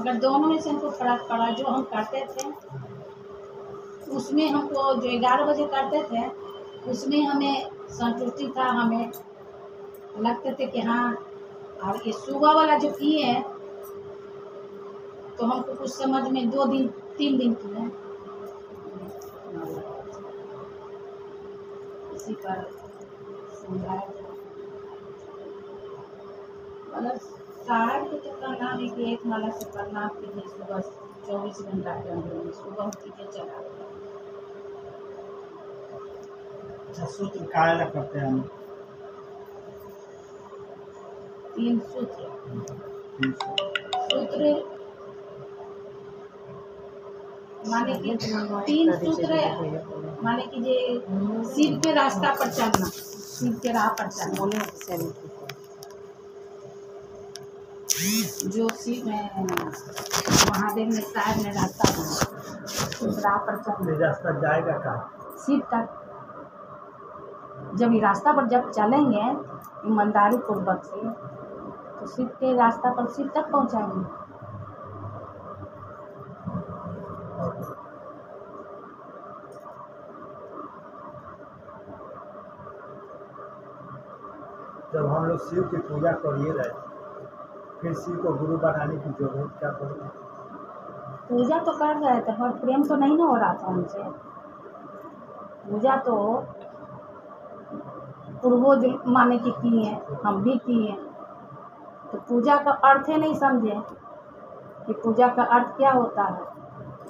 मगर दोनों में से हमको फर्क पड़ा। जो हम करते थे उसमें हमको, जो 11 बजे करते थे उसमें हमें संतुष्टि था, हमें लगते थे कि हाँ। और ये सुबह वाला जो किए हैं तो हमको कुछ समझ में 2 दिन 3 दिन किए, इसी पर समझाया। मतलब साहब को तो कहना है कि एक माला से प्रणाम कीजिए सुबह 24 घंटा के अंदर में, सुबह कीजिए चला। अच्छा, सूत्र कायला करते हैं हम 3 सूत्र। सूत्र माने कि 3 सूत्र माने कि जे शिव के रास्ता पर चलना, शिव के राह पर चलना, जो शिव में महादेव ने साहब ने रास्ता बना, उस राह पर चलना। रास्ता जाएगा कहाँ? शिव तक। जब ये रास्ता पर जब चलेंगे ईमानदारी पूर्वक से तो शिव के रास्ता पर शिव तक पहुंचाएंगे। जब हम लोग शिव की पूजा करिए रहे, फिर शिव को गुरु बनाने की जरूरत क्या पड़ी? पूजा तो कर रहे थे पर प्रेम तो नहीं ना हो रहा था उनसे। पूजा तो पूर्वज माने कि किए, हम भी किए, तो पूजा का अर्थ ही नहीं समझे कि पूजा का अर्थ क्या होता है।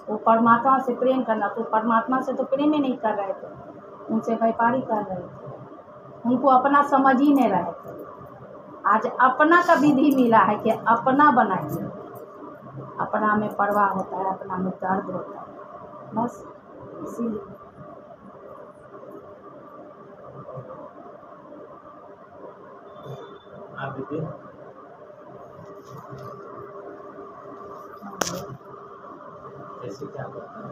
वो परमात्मा से प्रेम करना, तो परमात्मा से तो प्रेम ही नहीं कर रहे थे, उनसे व्यापारी कर रहे थे, उनको अपना समझ ही नहीं रहे थे। आज अपना का विधि मिला है कि अपना बनाइए, अपना में परवाह होता है, अपना में दर्द होता है, बस इसीलिए। आप दीदी ऐसे क्या करते हैं?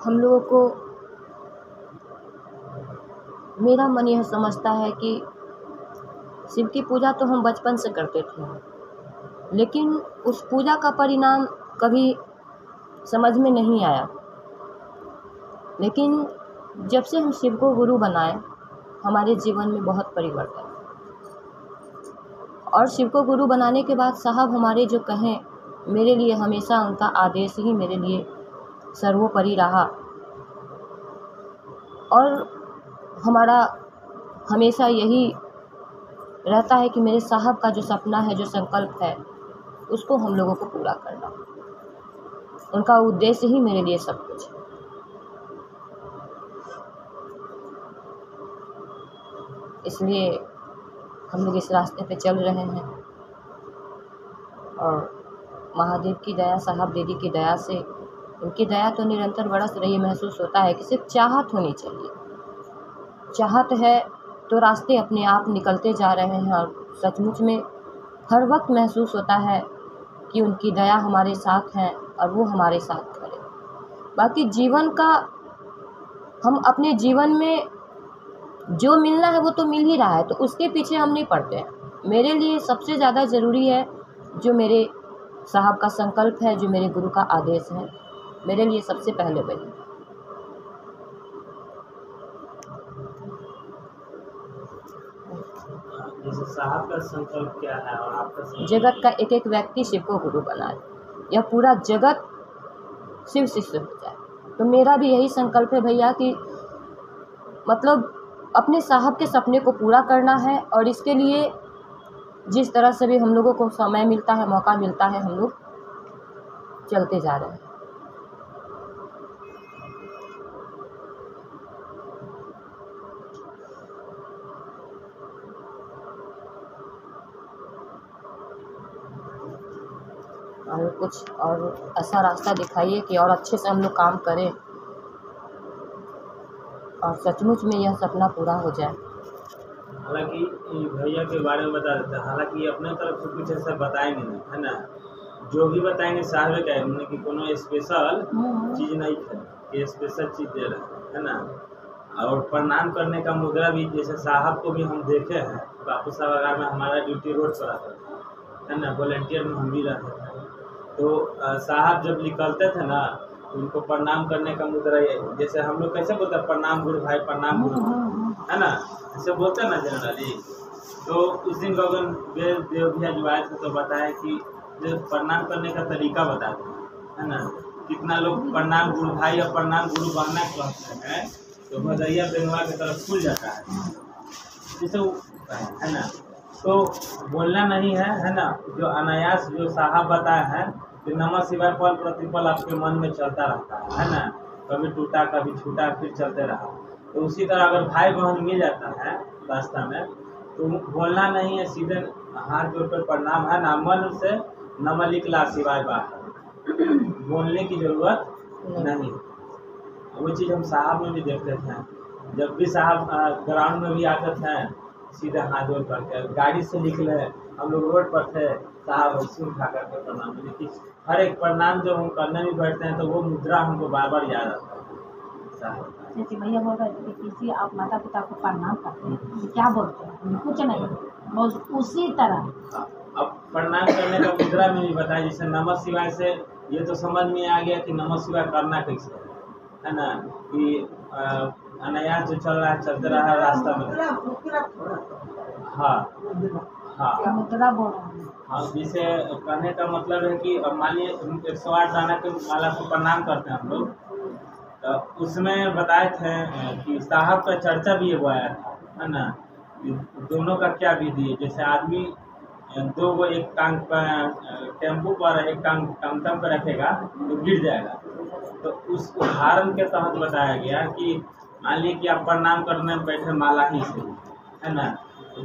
हम लोगों को, मेरा मन यह समझता है कि शिव की पूजा तो हम बचपन से करते थे, लेकिन उस पूजा का परिणाम कभी समझ में नहीं आया। लेकिन जब से हम शिव को गुरु बनाए, हमारे जीवन में बहुत परिवर्तन। और शिव को गुरु बनाने के बाद साहब हमारे जो कहें, मेरे लिए हमेशा उनका आदेश ही मेरे लिए सर्वोपरि रहा। और हमारा हमेशा यही रहता है कि मेरे साहब का जो सपना है, जो संकल्प है, उसको हम लोगों को पूरा करना। उनका उद्देश्य ही मेरे लिए सब कुछ है। इसलिए हम लोग इस रास्ते पे चल रहे हैं और महादेव की दया, साहब दीदी की दया से, उनकी दया तो निरंतर बरस रही। महसूस होता है कि सिर्फ चाहत होनी चाहिए। चाहत है तो रास्ते अपने आप निकलते जा रहे हैं। और सचमुच में हर वक्त महसूस होता है कि उनकी दया हमारे साथ है और वो हमारे साथ करें। बाकी जीवन का, हम अपने जीवन में जो मिलना है वो तो मिल ही रहा है, तो उसके पीछे हम नहीं पड़ते हैं। मेरे लिए सबसे ज़्यादा ज़रूरी है जो मेरे साहब का संकल्प है, जो मेरे गुरु का आदेश है, मेरे लिए सबसे पहले वही। जैसे साहब का संकल्प क्या है और आपका संकल्प? जगत का एक एक व्यक्ति शिव को गुरु बनाए, यह पूरा जगत शिव शिष्य हो जाए। तो मेरा भी यही संकल्प है भैया कि मतलब अपने साहब के सपने को पूरा करना है। और इसके लिए जिस तरह से भी हम लोगों को समय मिलता है, मौका मिलता है, हम लोग चलते जा रहे हैं। और कुछ और ऐसा रास्ता दिखाइए कि और अच्छे से हम लोग काम करें और सचमुच में यह सपना पूरा हो जाए। हालांकि भैया के बारे में बता देते हैं, हालांकि ये अपने तरफ से कुछ ऐसा बताएंगे नहीं, है ना। जो भी बताएंगे साहब का है कि कोनो स्पेशल चीज़ नहीं है, ये स्पेशल चीज़ दे रहा है ना। और प्रणाम करने का मुद्रा भी, जैसे साहब को भी हम देखे हैं, बापू सभागार में हमारा ड्यूटी रोड पर आता था, है ना, वॉलेंटियर में हम भी रहते थे। तो साहब जब निकलते थे ना, उनको प्रणाम करने का मुद्रा ये, जैसे हम लोग कैसे बोलते हैं प्रणाम गुरु भाई, प्रणाम गुरु भाई, है ना, ऐसे बोलते हैं ना जनरली। तो उस दिन गगन देव भैया जो आए थे तो बताया कि जो प्रणाम करने का तरीका बता दें, है ना। कितना लोग प्रणाम गुरु भाई और प्रणाम गुरु बहना कहते हैं, तो भदैया बेनवा की तरफ खुल जाता है, जैसे है ना। तो बोलना नहीं है ना, जो अनायास जो साहब बताए हैं कि नमः शिवाय पल प्रतिपल आपके मन में चलता रहता है ना, कभी टूटा कभी छूटा फिर चलते रहा। तो उसी तरह अगर भाई बहन मिल जाता है रास्ता में, तो बोलना नहीं है, सीधे हाथ जोड़ कर प्रणाम, है ना, मन से नमः लिखला शिवाय बाहर, बोलने की जरूरत नहीं। वो चीज़ हम साहब में भी देखते थे, जब भी साहब ग्राउंड में भी आते थे सीधे हाथ जोड़ करके, गाड़ी से निकले हम लोग रोड पर थे, साहब ऐसे उठा करके प्रणाम, लेकिन हर एक प्रणाम जब हम करने भी बैठते हैं तो वो मुद्रा हमको बार बार याद आता है साहब। जैसे भैया बोल रहे थे कि किसी आप माता पिता को प्रणाम करते हैं तो क्या बोलते हैं? कुछ नहीं, बस उसी तरह। अब प्रणाम करने का मुद्रा में भी बताया, जैसे नमः शिवाय से ये तो समझ में आ गया कि नमः शिवाय करना कैसे है ना, कि अनायास जो चल रहा है चलते रहा है रास्ता में। हाँ हाँ मुद्रा बोल रहे हैं। हाँ, जैसे कहने का मतलब है कि अब मान लीजिए 108 दाना के माला को प्रणाम करते हैं हम लोग, तो उसमें बताए थे कि साहब का चर्चा भी ये आया था, है ना, दोनों का क्या विधि है। जैसे आदमी दो वो एक टांग पर टेम्पू पर एक टांग टमटम पर रखेगा तो गिर जाएगा, तो उस उदाहरण के तहत बताया गया कि मान लीजिए कि आप प्रणाम करने बैठे माला ही से, है ना,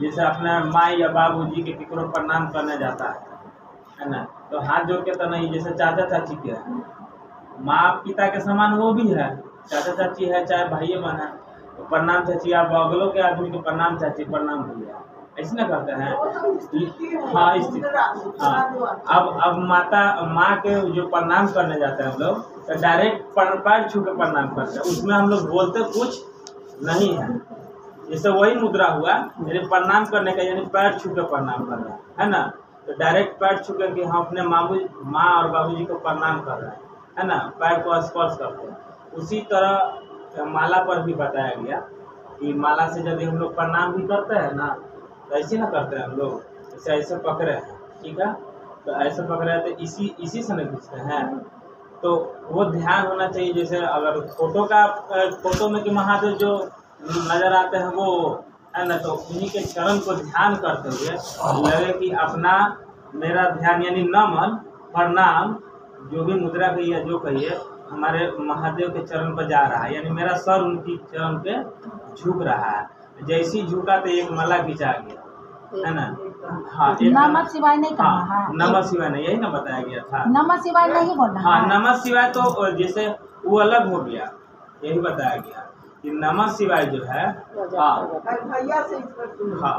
जैसे अपने माँ या बाबू जी के केकरो प्रणाम करने जाता है ना, तो हाथ जोड़ के तो नहीं, जैसे चाचा चाची के है, माँ पिता के समान वो भी है, चाचा चाची है चाहे भाई बहन है, तो प्रणाम चाची, आप बगलों के आदमी को प्रणाम चाची प्रणाम भैया, ऐसे ना करते हैं। हाँ अब माँ के जो प्रणाम करने जाते हैं हम लोग, तो डायरेक्ट पैर छू के प्रणाम करते हैं, उसमें हम लोग बोलते कुछ नहीं है। जैसे वही मुद्रा हुआ, यानी प्रणाम करने का, यानी पैर छू के प्रणाम करना, है ना, तो डायरेक्ट पैर छू के कि हम अपने माँ और बाबूजी को प्रणाम कर रहे हैं, है ना, पैर को स्पर्श करते हैं। उसी तरह माला पर भी बताया गया कि माला से यदि हम लोग प्रणाम भी करते हैं ना, तो ऐसे ना करते हैं हम लोग, जैसे ऐसे पकड़े हैं, ठीक है, तो ऐसे पकड़े हैं तो इसी से न खींचते हैं, तो वो ध्यान होना चाहिए। जैसे अगर फोटो में कि महादेव जो नजर आते हैं वो, है ना, तो उन्हीं के चरण को ध्यान करते हुए लगे कि अपना मेरा ध्यान, यानी नमन प्रणाम जो भी मुद्रा कहिए जो कहिए हमारे महादेव के चरण पर जा रहा है, यानी मेरा सर उनकी चरण पे झुक रहा है। जैसी झुका तो एक माला खिंचा गया, है ना। हाँ, नमः शिवाय नहीं करना। हाँ, नमः शिवाय नहीं, यही ना बताया गया था, नमः शिवाय नहीं बोलना। हाँ, नमः शिवाय तो जैसे वो अलग हो गया, यही बताया गया कि नमः शिवाय जो है, हाँ हाँ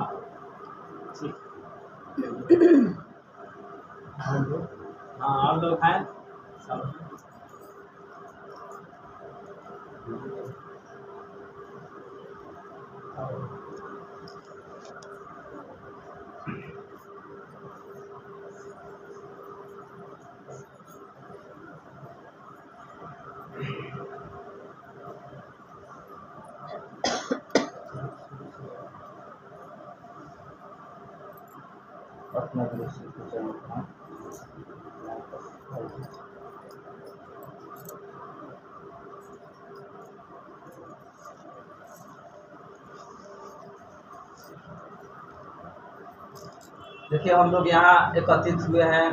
ठीक, हाँ और लोग हैं सब। अपना दृष्टि को चलना। देखिए, हम लोग यहाँ एकत्रित हुए हैं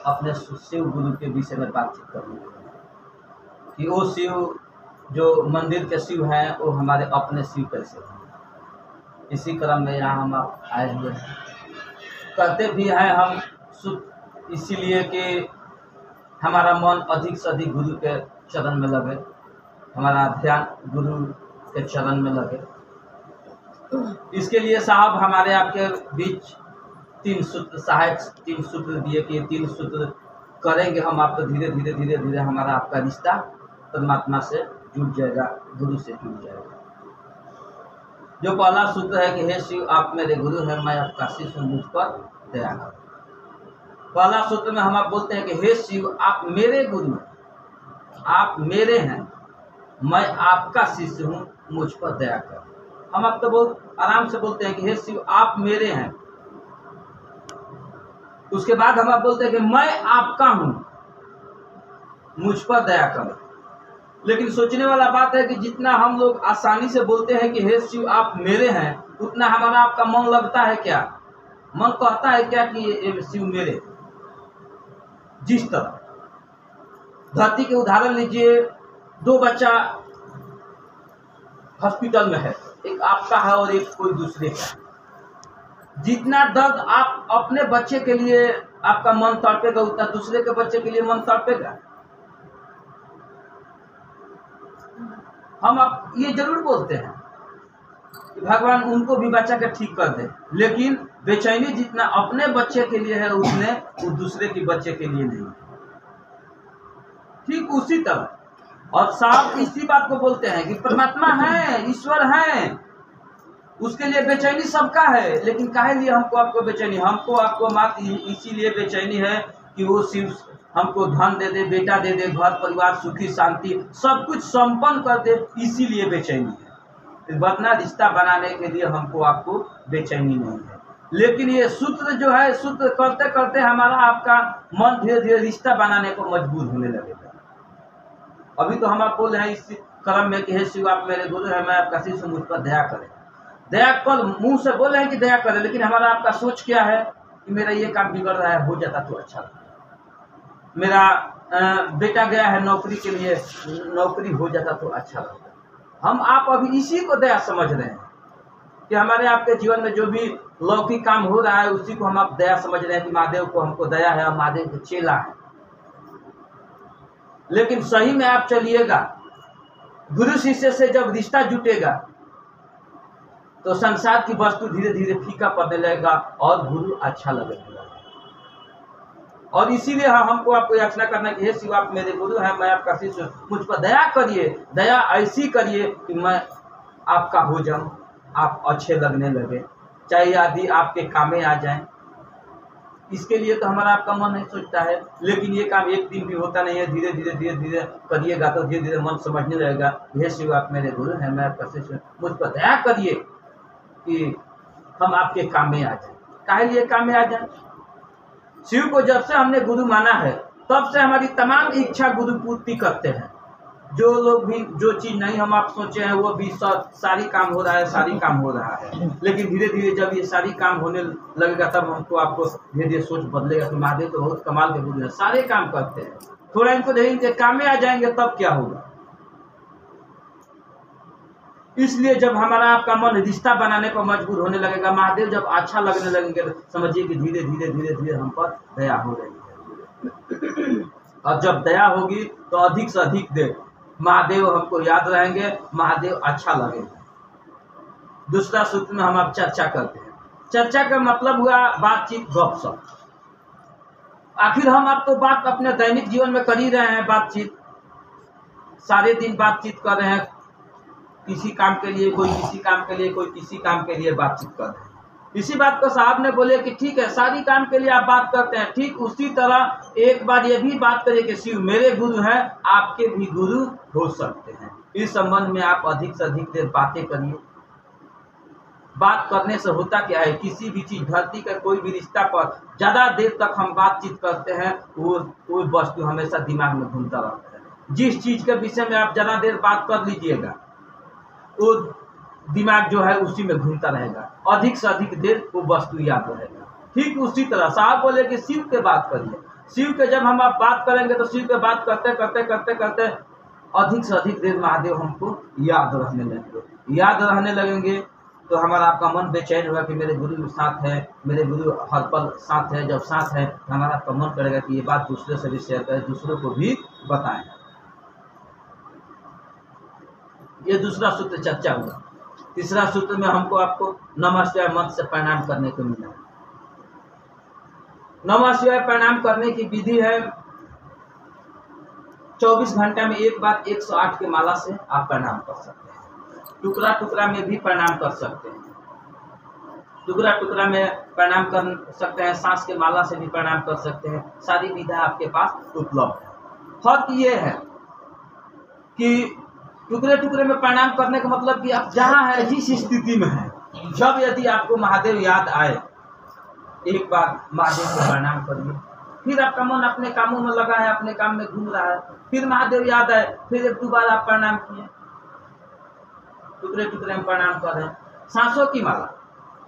अपने शिव गुरु के विषय में बातचीत करने के लिए कि वो शिव जो मंदिर के शिव हैं वो हमारे अपने शिव कैसे हैं। इसी क्रम में यहाँ हम आए हुए हैं, करते भी हैं हम शुद्ध इसीलिए कि हमारा मन अधिक से अधिक गुरु के चरण में लगे, हमारा ध्यान गुरु के चरण में लगे। इसके लिए साहब हमारे आपके बीच 3 सूत्र सहायक 3 सूत्र दिए कि 3 सूत्र करेंगे हम आपको धीरे धीरे धीरे धीरे हमारा आपका रिश्ता परमात्मा से जुड़ जाएगा, गुरु से जुड़ जाएगा। जो पहला सूत्र है कि हे शिव आप मेरे गुरु हैं, मैं आपका शिष्य हूँ, मुझ पर दया करो। पहला सूत्र में हम आप बोलते हैं कि हे शिव आप मेरे गुरु हैं, आप मेरे हैं, मैं आपका शिष्य हूँ, मुझ पर दया करो। हम आप तो बहुत आराम से बोलते हैं कि हे शिव आप मेरे हैं। उसके बाद हम आप बोलते हैं कि मैं आपका हूं, मुझ पर दया करो। लेकिन सोचने वाला बात है कि जितना हम लोग आसानी से बोलते हैं कि हे शिव आप मेरे हैं, उतना हमारा आपका मन लगता है क्या? मन कहता है क्या कि ये शिव मेरे? जिस तरह धरती के उदाहरण लीजिए, 2 बच्चा हॉस्पिटल में है, एक आपका है और एक कोई दूसरे का है। जितना दर्द आप अपने बच्चे के लिए आपका मन तड़पेगा, उतना दूसरे के बच्चे के लिए मन तड़पेगा। हम आप ये जरूर बोलते हैं कि भगवान उनको भी बच्चा के ठीक कर दे, लेकिन बेचैनी जितना अपने बच्चे के लिए है उसने वो दूसरे के बच्चे के लिए नहीं। ठीक उसी तरह और साफ इसी बात को बोलते हैं कि परमात्मा है, ईश्वर है, उसके लिए बेचैनी सबका है। लेकिन काहे लिए हमको आपको बेचैनी? हमको आपको मात्र इसीलिए बेचैनी है कि वो शिव हमको धन दे दे, बेटा दे दे, घर परिवार सुखी शांति सब कुछ संपन्न कर दे, इसीलिए बेचैनी है। वरना रिश्ता बनाने के लिए हमको आपको बेचैनी नहीं है। लेकिन ये सूत्र जो है, सूत्र करते करते हमारा आपका मन धीरे धीरे रिश्ता बनाने को मजबूर होने लगेगा। अभी तो हम आप बोल रहे हैं इस क्रम में कि हे शिव आप मेरे गुरु हैं, मैं आपका शिष्य, मुझ पर दया करें। दया कल मुंह से बोल रहे हैं कि दया करें, लेकिन हमारा आपका सोच क्या है कि मेरा ये काम बिगड़ रहा है, हो जाता तो अच्छा लगता। मेरा बेटा गया है नौकरी के लिए, नौकरी हो जाता तो अच्छा लगता। हम आप अभी इसी को दया समझ रहे हैं कि हमारे आपके जीवन में जो भी लौकिक काम हो रहा है उसी को हम आप दया समझ रहे हैं कि महादेव को हमको दया है और महादेव को चेला है। लेकिन सही में आप चलिएगा, गुरु शिष्य से जब रिश्ता जुटेगा तो संसार की वस्तु धीरे धीरे फीका पड़ने लगेगा और गुरु अच्छा लगेगा। और इसीलिए हमको आपको याचना करना कि हे शिव आप मेरे गुरु हैं, मैं आपका शिष्य, मुझ पर दया करिए। दया ऐसी करिए कि मैं आपका हो जाऊं, आप अच्छे लगने लगे, चाहे आदि आपके कामे आ जाएं। इसके लिए तो हमारा आपका मन नहीं सोचता है, लेकिन ये काम एक दिन भी होता नहीं है। धीरे धीरे करिएगा तो धीरे धीरे मन समझने लगेगा, हे शिव आप मेरे गुरु हैं, मैं आपका शिष्य, मुझ पर दया करिए कि हम आपके काम में आ जाएं। काहे लिए काम में आ जाएं? शिव को जब से हमने गुरु माना है तब से हमारी तमाम इच्छा गुरु पूर्ति करते हैं। जो लोग भी जो चीज नहीं हम आप सोचे हैं वो भी सारी काम हो रहा है, सारी काम हो रहा है। लेकिन धीरे धीरे जब ये सारी काम होने लगेगा तब हमको आपको धीरे धीरे सोच बदलेगा कि महादेव तो बहुत कमाल के गुरु है, सारे काम करते हैं। थोड़ा इनको देखेंगे काम में आ जाएंगे तब क्या होगा। इसलिए जब हमारा आपका मन रिश्ता बनाने पर मजबूर होने लगेगा, महादेव जब अच्छा लगने लगेंगे तो समझिए कि धीरे धीरे हम पर दया हो रही है। और जब दया होगी तो अधिक से अधिक देर महादेव हमको याद रहेंगे, महादेव अच्छा लगेगा। दूसरा सूत्र में हम आप चर्चा करते हैं। चर्चा का मतलब हुआ बातचीत, गपशप। आखिर हम आप तो बात अपने दैनिक जीवन में कर ही रहे हैं, बातचीत सारे दिन बातचीत कर रहे हैं। किसी काम के लिए कोई किसी काम के लिए, कोई किसी काम के लिए बातचीत कर रहे हैं। इसी बात को साहब ने बोले कि ठीक है सारी काम के लिए आप बात करते हैं, ठीक उसी तरह एक बार ये भी बात करिए कि शिव मेरे गुरु हैं, आपके भी गुरु हो सकते हैं। इस संबंध में आप अधिक से अधिक देर बातें करिए। बात करने से होता क्या है, किसी भी चीज धरती का कोई भी रिश्ता पर ज्यादा देर तक हम बातचीत करते हैं वो वस्तु हमेशा दिमाग में घूमता रहता है। जिस चीज के विषय में आप ज्यादा देर बात कर लीजिएगा वो दिमाग जो है उसी में घूमता रहेगा, अधिक से अधिक देर वो वस्तु याद रहेगा। ठीक उसी तरह साहब बोले कि शिव के बात करिए। शिव के जब हम आप बात करेंगे तो शिव के बात करते करते करते करते अधिक से अधिक देर महादेव हमको याद रहने लगेंगे। याद रहने लगेंगे तो हमारा आपका मन बेचैन होगा कि मेरे गुरु साथ है, मेरे गुरु हर पल साथ है। जब साथ है हमारा आपका मन करेगा कि ये बात दूसरे से भी शेयर करें, दूसरों को भी बताएं। ये दूसरा सूत्र चर्चा हुआ। तीसरा सूत्र में हमको आपको नमः शिवाय मंत्र से प्रणाम करने को मिला। नमः शिवाय प्रणाम करने की विधि है 24 घंटे में एक बार 108 की माला से आप प्रणाम कर सकते हैं। टुकड़ा टुकड़ा में भी प्रणाम कर सकते हैं, टुकड़ा टुकड़ा में प्रणाम कर सकते हैं, सांस के माला से भी प्रणाम कर सकते हैं। सारी विधा आपके पास उपलब्ध है। फर्क ये है कि टुकड़े टुकड़े में प्रणाम करने का मतलब कि आप जहाँ है, जिस स्थिति में है, जब यदि आपको महादेव याद आए, एक बार महादेव को प्रणाम करिए। फिर आपका मन अपने कामों में लगा है, अपने काम में घूम रहा है, फिर महादेव याद आए, फिर एक दो बार आप प्रणाम किए, टुकड़े टुकड़े में प्रणाम कर रहे हैं। सांसों की माला,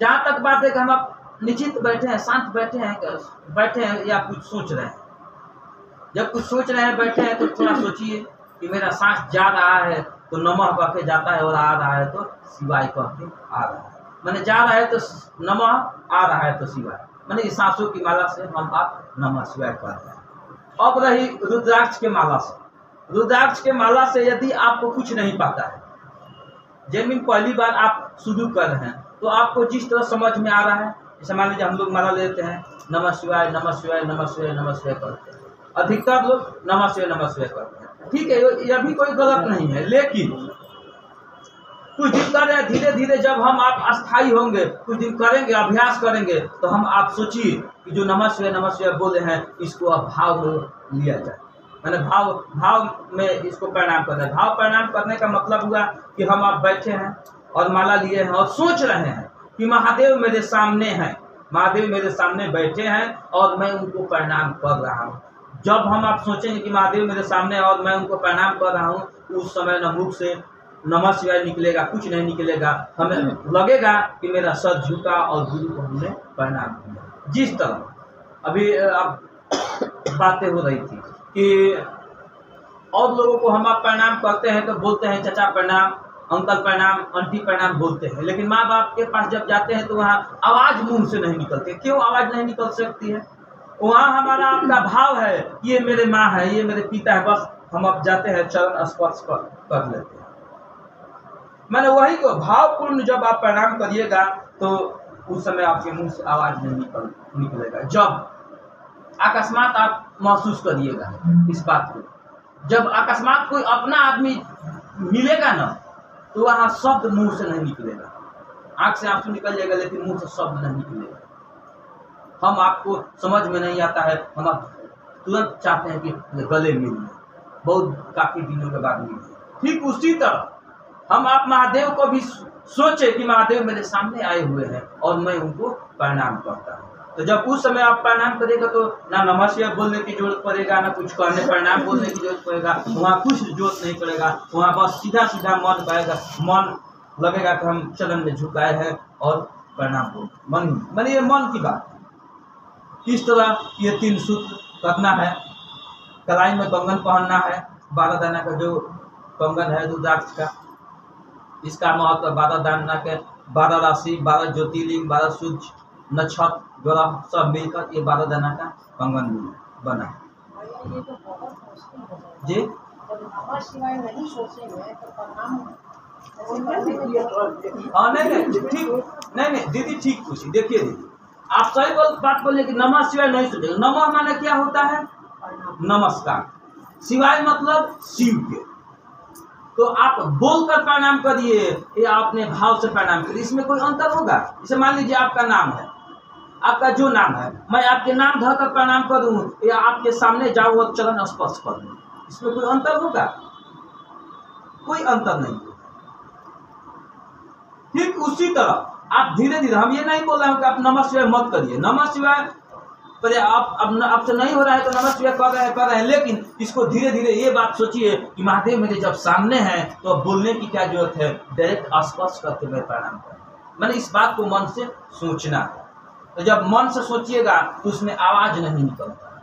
जहाँ तक बात है कि हम आप निश्चित बैठे हैं, शांत बैठे हैं या कुछ सोच रहे हैं। जब कुछ सोच रहे हैं, बैठे हैं, तो थोड़ा सोचिए कि मेरा सांस जा रहा है तो नमः कह के जाता है, और आ रहा है तो शिवाय कह के आ रहा है। मैंने जा रहा है तो नमः, आ रहा है तो शिवाय, मैंने इस सांसों की माला से हम आप नमः शिवाय कर रहे हैं। अब रही रुद्राक्ष के माला से। रुद्राक्ष के माला से यदि आपको कुछ नहीं पता है, जमीन पहली बार आप शुरू कर रहे हैं, तो आपको जिस तरह समझ में आ रहा है, जैसे मान लीजिए हम लोग माला लेते हैं, नमः शिवाय नमः शिवाय नमः शिवाय नमः शिवाय करते हैं, अधिकतर लोग नमः शिवाय करते हैं। ठीक है, यह भी कोई गलत नहीं है, लेकिन कुछ दिन कर रहे हैं, धीरे धीरे जब हम आप अस्थायी होंगे, कुछ दिन करेंगे, अभ्यास करेंगे, तो हम आप सोचिए कि जो नमः शिवाय बोले हैं, इसको अब भाव में लिया जाए। मैंने भाव में इसको प्रणाम करना है। भाव प्रणाम करने का मतलब हुआ कि हम आप बैठे हैं और माला लिए हैं और सोच रहे हैं कि महादेव मेरे सामने हैं, महादेव मेरे सामने बैठे हैं और मैं उनको प्रणाम कर रहा हूँ। जब हम आप सोचेंगे कि महादेव मेरे सामने और मैं उनको प्रणाम कर रहा हूँ, उस समय न मुख से नमः शिवाय निकलेगा, कुछ नहीं निकलेगा। हमें लगेगा कि मेरा सर झुका और गुरु को हमने प्रणाम किया। जिस तरह अभी अब बातें हो रही थी कि और लोगों को हम आप प्रणाम करते हैं तो बोलते हैं चाचा प्रणाम, अंकल प्रणाम, आंटी प्रणाम बोलते हैं, लेकिन माँ बाप के पास जब जाते हैं तो वहाँ आवाज़ मुंह से नहीं निकलती। क्यों आवाज़ नहीं निकल सकती है? वहाँ हमारा आपका भाव है, ये मेरे माँ है, ये मेरे पिता है, बस हम अब जाते हैं चरण स्पर्श कर लेते हैं। मैंने वही को भावपूर्ण जब आप प्रणाम करिएगा तो उस समय आपके मुंह से आवाज़ नहीं निकलेगा। जब अकस्मात आप महसूस करिएगा इस बात को, जब अकस्मात कोई अपना आदमी मिलेगा ना, तो वहाँ शब्द मुंह से नहीं निकलेगा, आँख से आंसू निकल जाएगा लेकिन मुंह से शब्द नहीं निकलेगा। हम आपको समझ में नहीं आता है, हम आप तुरंत चाहते हैं कि गले मिल लें, बहुत काफ़ी दिनों के बाद मिल। ठीक उसी तरह हम आप महादेव को भी सोचे कि महादेव मेरे सामने आए हुए हैं और मैं उनको प्रणाम करता हूँ। तो जब उस समय आप प्रणाम करेगा तो ना नमः शिवाय बोलने की जरूरत पड़ेगा, ना कुछ करने प्रणाम बोलने की जरूरत पड़ेगा, वहाँ कुछ जरूरत नहीं पड़ेगा। वहाँ बस सीधा सीधा मन पाएगा, मन लगेगा कि हम चरण में झुकाए हैं और प्रणाम बोल। मन ये मन की बात है। इस तरह ये 3 सूत्र करना है। कलाई में कंगन पहनना है, 12 दाना का जो कंगन है रुद्राक्ष का, इसका महत्व 12 दाना के 12 राशि, 12 ज्योतिर्लिंग, 12 सूर्य, नक्षत्र, ग्रह सब मिलकर ये 12 दाना का कंगन बना है। जी हाँ नहीं दीदी ठीक पूछी। देखिए दीदी, आप सही बात बोलिए कि नमः शिवाय नहीं सोचेंगे। नमः माने क्या होता है? नमस्कार। शिवाय मतलब शिव के। तो आप बोलकर प्रणाम करिए या अपने भाव से प्रणाम करिए, इसमें कोई अंतर होगा? जैसे मान लीजिए आपका नाम है, आपका जो नाम है, मैं आपके नाम धरकर प्रणाम करूं या आपके सामने जाऊं और चरण स्पर्श करूं, इसमें कोई अंतर होगा? कोई अंतर नहीं। ठीक उसी तरह आप धीरे धीरे, हम ये नहीं बोल रहे हैं कि आप नमः शिवाय मत करिए, नमः शिवाय आप अब आपसे नहीं हो रहा है तो नमः शिवाय कर रहे हैं, लेकिन इसको धीरे धीरे ये बात सोचिए कि महादेव मेरे जब सामने हैं तो अब बोलने की क्या जरूरत है, डायरेक्ट स्पर्श करके मैं प्रणाम करूं। मैंने इस बात को मन से सोचना है। तो जब मन से सोचिएगा तो उसमें आवाज नहीं निकलता।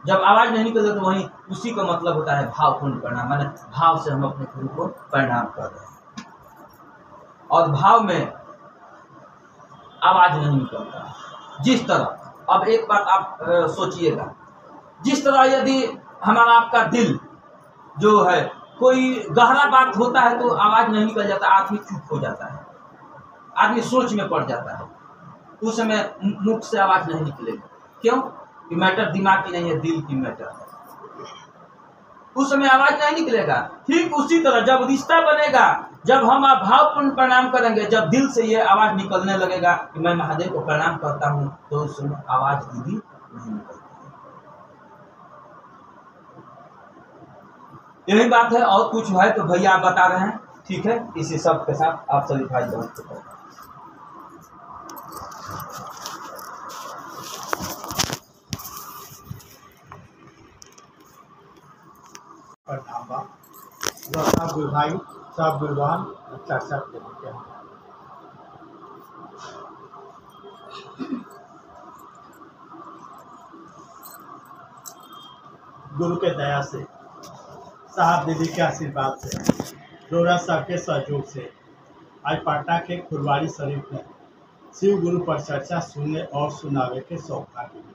जब आवाज नहीं निकलता तो वही उसी का मतलब होता है भावपूर्ण प्रणाम, माने भाव से हम अपने गुरु को प्रणाम कर रहे हैं और भाव में आवाज नहीं निकलता। जिस तरह, अब एक बात आप सोचिएगा, जिस तरह यदि हमारा आपका दिल जो है, कोई गहरा बात होता है तो आवाज नहीं निकल जाता, आदमी चुप हो जाता है, आदमी सोच में पड़ जाता है, उस समय मुख से आवाज नहीं निकलेगी। क्यों? कि मैटर दिमाग की नहीं है, दिल की मैटर है। उस समय आवाज नहीं निकलेगा। ठीक उसी तरह जब रिश्ता बनेगा, जब हम भावपूर्ण प्रणाम करेंगे, जब दिल से ये आवाज निकलने लगेगा कि मैं महादेव को प्रणाम करता हूँ, तो उस समय आवाज दीदी नहीं निकलती है। यही बात है, और कुछ है तो भैया आप बता रहे हैं। ठीक है, इसी सब के साथ आप सभी भाई बहन को ढाबा सब गुरु भाई, सब गुरुवान चर्चा करते हैं। गुरु के दया से, साहब दीदी के आशीर्वाद से, डोरा साहब के सहयोग से आज पटना के फुलवारी शरीफ में शिव गुरु पर चर्चा सुनने और सुनावे के सौभाग्य मिला।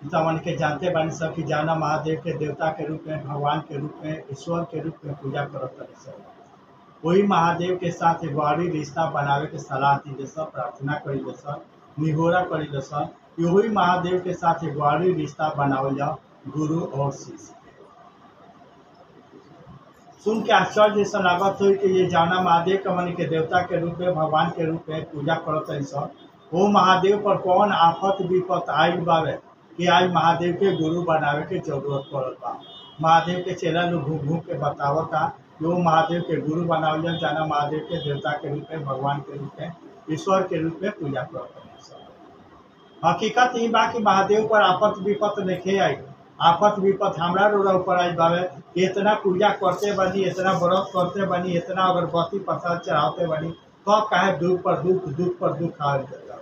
पितामह के जानते बानी सब कि जाना महादेव के देवता के रूप में, भगवान के रूप में, ईश्वर के रूप में पूजा करत रहे सब। वही महादेव के साथ गौरी रिश्ता बनावे के सलाह दी सब, प्रार्थना करी सब, निहोरा करी सब। वही महादेव के साथ गौरी रिश्ता बनावल जाओ गुरु और शिष्य। सुन के आश्चर्य जैसा लागत हो कि ये जाना महादेव का मन के देवता के रूप में, भगवान के रूप में पूजा करत है सब। वो महादेव पर कौन आफत विपत आयल बावे कि आज महादेव के गुरु बनावे के जरूरत पड़ल बा। महादेव के चेला लोग घूम घूम के बतावता जो महादेव के गुरु बनावल जाना महादेव के देवता के रूप में, भगवान के रूप में, ईश्वर के रूप में पूजा करते हैं सब। हकीकत ये बा कि महादेव पर आफत विपत नहीं आई। आफत विपत हमरा रोड़ा ऊपर आई बावे कि इतना पूजा करते बनी, इतना व्रत करते बनी, इतना अगरबत्ती प्रसाद चढ़ाते बनी, तो काहे दुख पर दुख, दुख पर दुख आ जाता।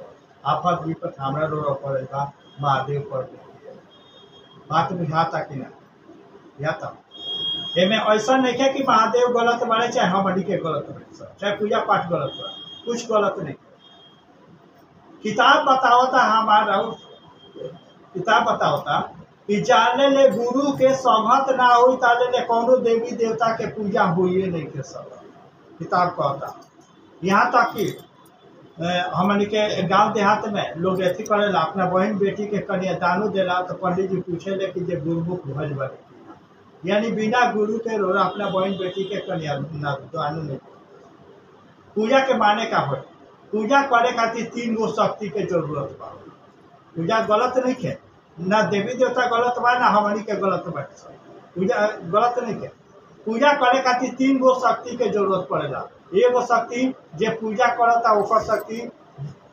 आफत विपत हमरा रोड़ा ऊपर आई महादेव पर। बात बुझाता कि ना बुझाता? एमे ऐसा नहीं है कि महादेव गलत बने चाहे हमनी के गलत बने, चाहे पूजा पाठ गलत बने, कुछ गलत नहीं। किताब बतावता हमारा, किताब बतावता कि जाने ले गुरु के संगत ना हुई ताले ले कौनो देवी देवता के पूजा हुई नहीं के सब। किताब कहता यहाँ तक कि हमन के गांव देहात में लोग ऐसी करेला, अपना बहन बेटी के कन्यादानो देला तो पंडित जी पूछे ले कि जे गुरुमुख भज बने, यानी बिना गुरु के रोरा अपना बहन बेटी के कन्यादानो नहीं। पूजा के माने का हो, पूजा करे खातिर 3 गो शक्ति के जरूरत बा। पूजा गलत नहीं है, ना देवी देवता गलत बा, ना हमनी के गलत बा। पूजा गलत नहीं है। पूजा करे खातिर 3 गो शक्ति के जरूरत पड़ेला। एगो शक्ति जे पूजा करता ओकर शक्ति,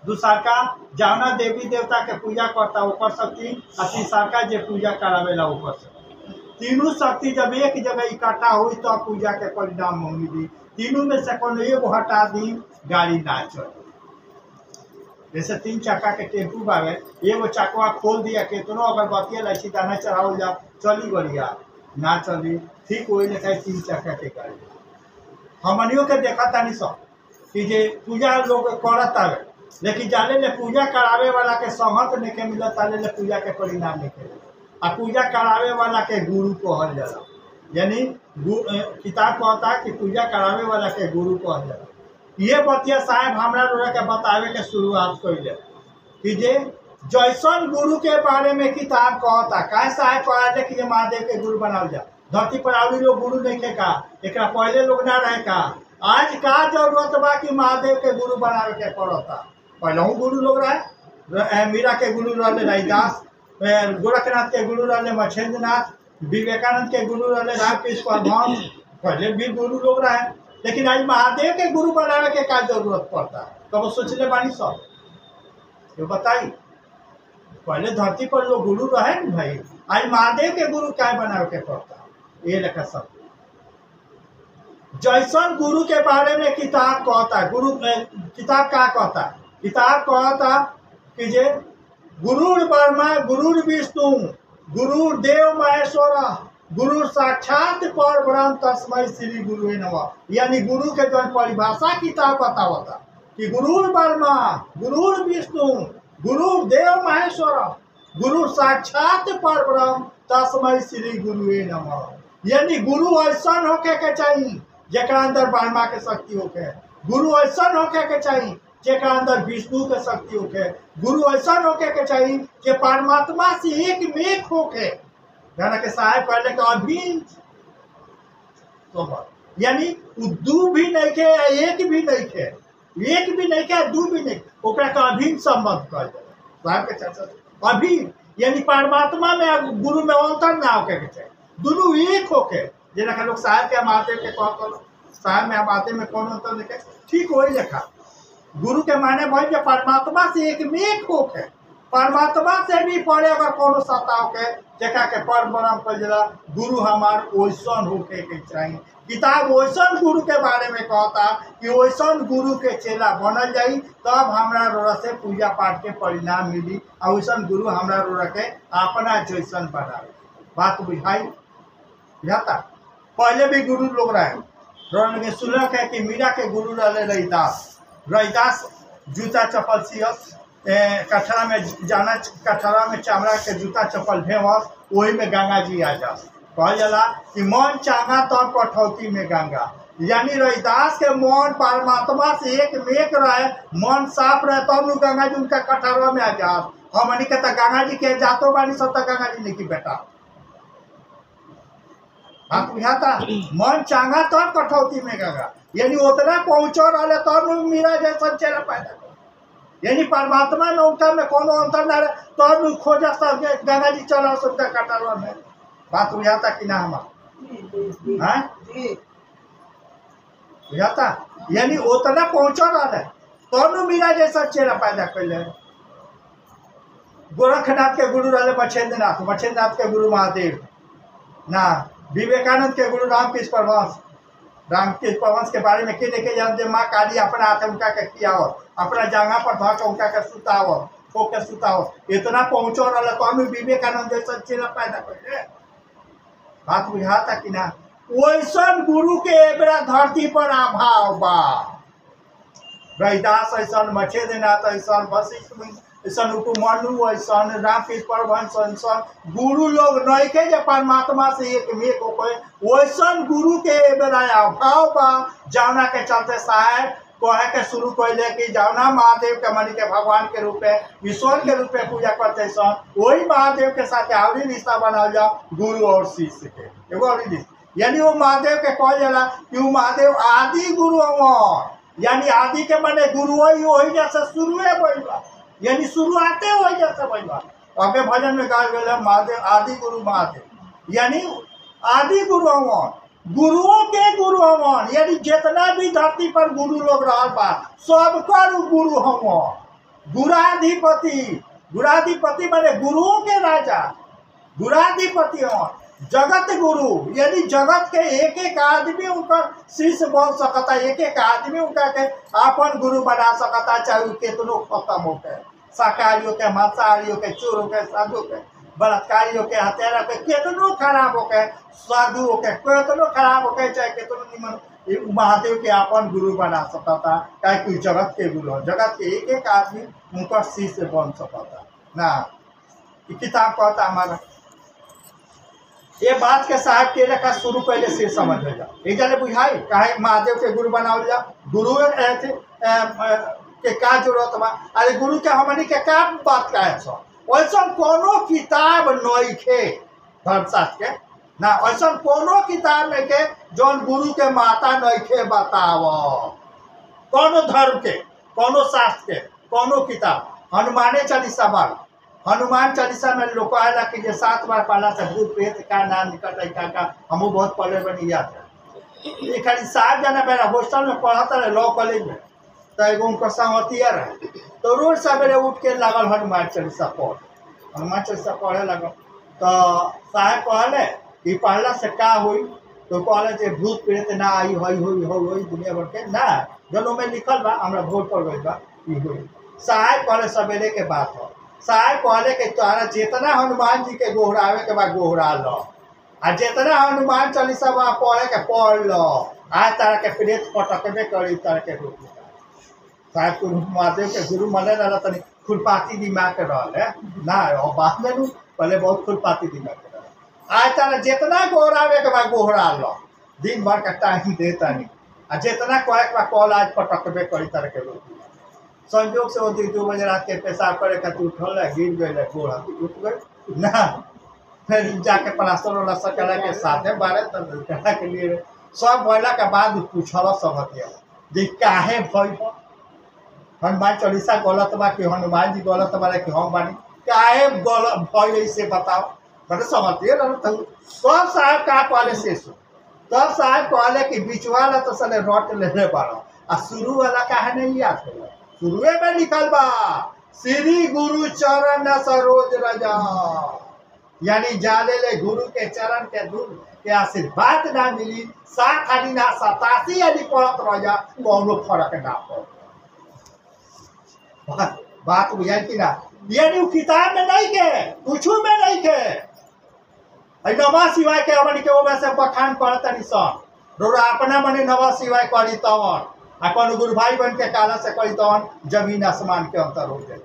दूसरा का जाना देवी देवता के पूजा करता ओकर शक्ति, और तीसरा का जे पूजा करावेला ओकर शक्ति। तीनों शक्ति जब एक जगह इकट्ठा हुई तो पूजा के परिणाम मिली। तीनों में से कोनो एगो हटा दी, गाड़ी ना चली। जैसे 3 चक्का के टेम्पू बावे, एगो चक्का खोल दिया, केतनो अगरबत्ती लाइची दाना चढ़ावल जा, चली बढ़िया ना चली। ठीक वही लेखा 3 चक्का के गाड़ी हमनियों के देखा तानी सब कि जे पूजा लोग करत आवे, लेकिन जाने ले पूजा करावे वाला के संगत नहीं के मिलत, ताले ले पूजा के परिणाम नहीं के। आ पूजा करावे वाला के गुरु कहल जाला, यानी किताब कहता है कि पूजा करावे वाला के गुरु कहल जाला। ये बतिया साहब हमरा लोग के बतावे के शुरुआत कइले कि जे जैसन गुरु के बारे में किताब कहता, का साहब कहले कि ये महादेव के गुरु बनावल जा। धरती पर आवली लोग गुरु नहीं थे का, एकरा पहले लोग ना रहे का। आज का जरूरत बा कि महादेव के गुरु बनावे के पड़ता। पहले गुरु लोग रहे, मीरा के गुरु रहे रविदास, गोरखनाथ के गुरु रहे मछेंद्रनाथ, विवेकानंद के गुरु रहे रामकृष्ण परमहंस, पहले भी गुरु लोग रहे। लेकिन आज महादेव के गुरु बनावे के का जरूरत पड़ता? तो वो सोचले बानी सब, ये बताई। पहले धरती पर लोग गुरु रहे न भाई, आज महादेव के गुरु क्या बनावे के पड़ता? ये लेखा सब जैसन गुरु के बारे में किताब कहता। गुरु किताब क्या कहता? किताब कहता कि जे गुरुर ब्रह्मा गुरुर विष्णु गुरुर्देव महेश्वर गुरु साक्षात पर ब्रह्म तस्मै श्री गुरु नमः। यानी गुरु के जो परिभाषा किताब बतावता कि गुरुर ब्रह्मा गुरुर विष्णु गुरुर्देव महेश्वर गुरु साक्षात पर ब्रह्म तस्मै श्री गुरु नमः। यानी गुरु ऐसा होके के चाहिए जेकरा अंदर ब्रह्मा के शक्ति होके, गुरु ऐसा होके के चाहिए जेकरा अंदर विष्णु के शक्ति होके। गुरु ऐसा होके के चाहिए कि परमात्मा से एक में एक होके, जाना के साहेब कहले के अभिन्न तो यानी दू भी नहीं के एक भी नहीं के, एक भी नहीं के दू भी नहीं, ओकरा के अभिन्न संबंध कहल जाला साहब के चर्चा। अभिन्न यानी परमात्मा में गुरु में अंतर ना होके के चाहिए, दोनों एक होके। जेना के लोग साहेब के माते के कहत साहेब में माते में कौन अंतर देखे, ठीक वही लेखा गुरु के माने भाई जो परमात्मा से एक में एक होके, परमात्मा से भी पड़े अगर कोनो सत्ता होके जेका के पर ब्रह्म कह जाला। गुरु हमार ओइसन होके के चाहिए। किताब ओइसन गुरु के बारे में कहता कि ओइसन गुरु के चेला बनल जाई, तब हमरा रोरा से पूजा पाठ के परिणाम मिली। और ओइसन गुरु हमरा रोरा के अपना जैसन बनावे। बात बुझाई जाता। पहले भी गुरु लोग रहे, रोन के सुनक है कि मीरा के गुरु रहे रहीदास। रहीदास जूता चप्पल सियस, कठरा में जाना, कठरा में चमड़ा के जूता चप्पल भेवस, वही में गंगा जी आ जा। कहल जाला कि मन चांगा तब कठौती में गंगा, यानी रहीदास के मन परमात्मा से एक में एक रहे, मन साफ रहे तब तो गंगा जी उनका कठरवा में आ जा। हमनी के तो गंगा जी के जातो बानी सब, तो गंगा जी नहीं की बेटा आप बुझाता। मन चांगा तब कठौती में गंगा, यानी उतना पहुंचो रहा तब मीरा जैसा चेहरा पैदा कर। यानी परमात्मा में उनका में कोनो अंतर ना रहे, तब खोजा सब गंगा जी चला सबका कटरवा में। बात बुझाता कि ना हमारा बुझाता, यानी उतना पहुंचो रहा तब मीरा जैसा चेहरा पैदा कर। गोरखनाथ के गुरु रहे मछेंद्रनाथ, मछेंद्रनाथ के गुरु महादेव ना, विवेकानंद के गुरु रामकृष्ण परमहंस। रामकृष्ण परमहंस के बारे में के देखे जानते, माँ काली अपना हाथ उनका के किया हो, अपना जांघा पर धर के उनका के सुताओ, खो के सुताओ। इतना पहुंचो रहा तो हम विवेकानंद जैसा चेला पैदा कर। बात बुझाता कि ना। वैसन गुरु के एबरा धरती पर अभाव बा। रहीदास ऐसन, मछेंद्रनाथ ऐसन, वशिष्ठ ऐसन, उपमन्यु ऐसन, रामकृष्ण परमहंस ऐसन गुरु लोग नहीं के जे परमात्मा से एक में एक होके। वैसन गुरु के बेरा अभाव बा, जौना के चलते साहेब कहे के शुरू कैले कि जौना महादेव के मनी के भगवान के रूप में, ईश्वर के रूप में पूजा करते सन, वही महादेव के साथ आवरी रिश्ता बनाओ जाओ गुरु और शिष्य के। एगो आवरी रिश्ता, यानी वो महादेव के कहल जाला कि वो महादेव आदि गुरु अमर, यानी आदि के माने गुरु वही जैसे शुरुए बा, यानी शुरुआते हो जैसे बा। अगे भजन में कहा गया महादेव आदि गुरु महादेव, यानी आदि गुरु अमन, गुरुओं के गुरु अमन, यानी जितना भी धरती पर गुरु लोग रहा बा सबका गुरु हम। गुराधिपति, गुराधिपति माने गुरुओं के राजा, गुराधिपति हम। जगत गुरु यानी जगत के एक एक आदमी उनका शिष्य बन सकता, एक एक आदमी उनका के अपन गुरु बना सकता, चाहे कितनों खत्म हो गए, शाकाहारियों के, मांसाहारियों के, चोरों के, साधु के, बलात्कारियों के, हत्यारा के, कितनों खराब हो गए, साधुओं के कितनों खराब हो गए, चाहे कितनों निमन महादेव के अपन गुरु बना सकता। चाहे कोई जगत के गुरु हो, जगत के एक एक आदमी उनका शिष्य बन सकता ना। किताब कहता हमारा ये बात के साहब के रखा शुरू पहले से समझ ले जाओ, एक जले बुझाई काहे महादेव के गुरु बनाओ जा। गुरु के का जरूरत बा? अरे गुरु के हमनी के का बात का है सो, वैसा कोनो किताब नहीं खे धर्मशास्त्र के ना, वैसा कोनो किताब नहीं के जौन गुरु के माता नहीं खे बताव। कोनो धर्म के, कोनो शास्त्र के, कोनो किताब, हनुमाने चालीसा बार, हनुमान चालीसा में लोग कहला कि जे 7 बार पढ़ला से भूत प्रेत का नाम निकट है का हमू बहुत पढ़े बनी याद है। ये खाली 7 जना मेरा हॉस्टल में पढ़ता रहे लॉ कॉलेज में, तो एगो उनका संगतिया रहे, तो रोज सवेरे उठ के लागल हनुमान चालीसा पढ़, हनुमान चालीसा पढ़े लगल। तो साहब कहले कि पढ़ला से का हुई, तो कहले जे भूत प्रेत ना आई होई दुनिया भर के ना, जनो में लिखल बा हमरा भोर पर गई बा ई हुई। साहब कहले सवेरे के बात हो, साहब कहले कि तोहरा जितना हनुमान जी के गोहरावे के बाद गोहरा लो, आ जितना हनुमान चालीसा बा पढ़े के पढ़ लो, आज तारा के प्रेत पटकबे करी तारा के रोक। साहब को महादेव के गुरु मने रहा तनी खुरपाती दिमाग के रहा ना, और बात में पहले बहुत खुरपाती दिमाग के रहा। आज तारा जितना गोहरावे के बाद गोहरा लो, दिन भर का टाइम देता नहीं, आ जितना कहे के बाद कॉल आज पटकबे करी तारा के रोक। संयोग से वो 2 बजे रात के पेशाब करे खातिर उठल है, गिर गए गोड़ हाथ टूट गए ना, फिर जाके प्लास्टर व्लास्टर करा के साथे बारे तब करा के लिए सब भइला के बाद पूछल सबतिया जे काहे भइल हनुमान चालीसा गलत बा कि हनुमान जी गलत बा कि हम बानी काहे गलत भइल इसे बताओ बड़े समझिए ना। तो तब साहब का कहले से सु तब साहब कहले कि बीच वाला तो सने रट लेले बाड़ा आ शुरू वाला काहे नहीं याद होला, शुरुए में लिखल बा श्री गुरु चरण सरोज रजा, यानी जाले ले गुरु के चरण के दूर के आशीर्वाद ना मिली साथ खाली ना 87 यानी पड़त रह जा कोनो फर्क ना पड़े। बात बुझाई कि ना, यानी वो किताब में नहीं के कुछ में नहीं के नवा सिवाय के हमन के ओमे से बखान करत नहीं सन रोरा अपना मने नवा सिवाय करी तवन आ कोनो गुरु भाई बन के काला से करी तवन जमीन आसमान के अंतर हो जाए।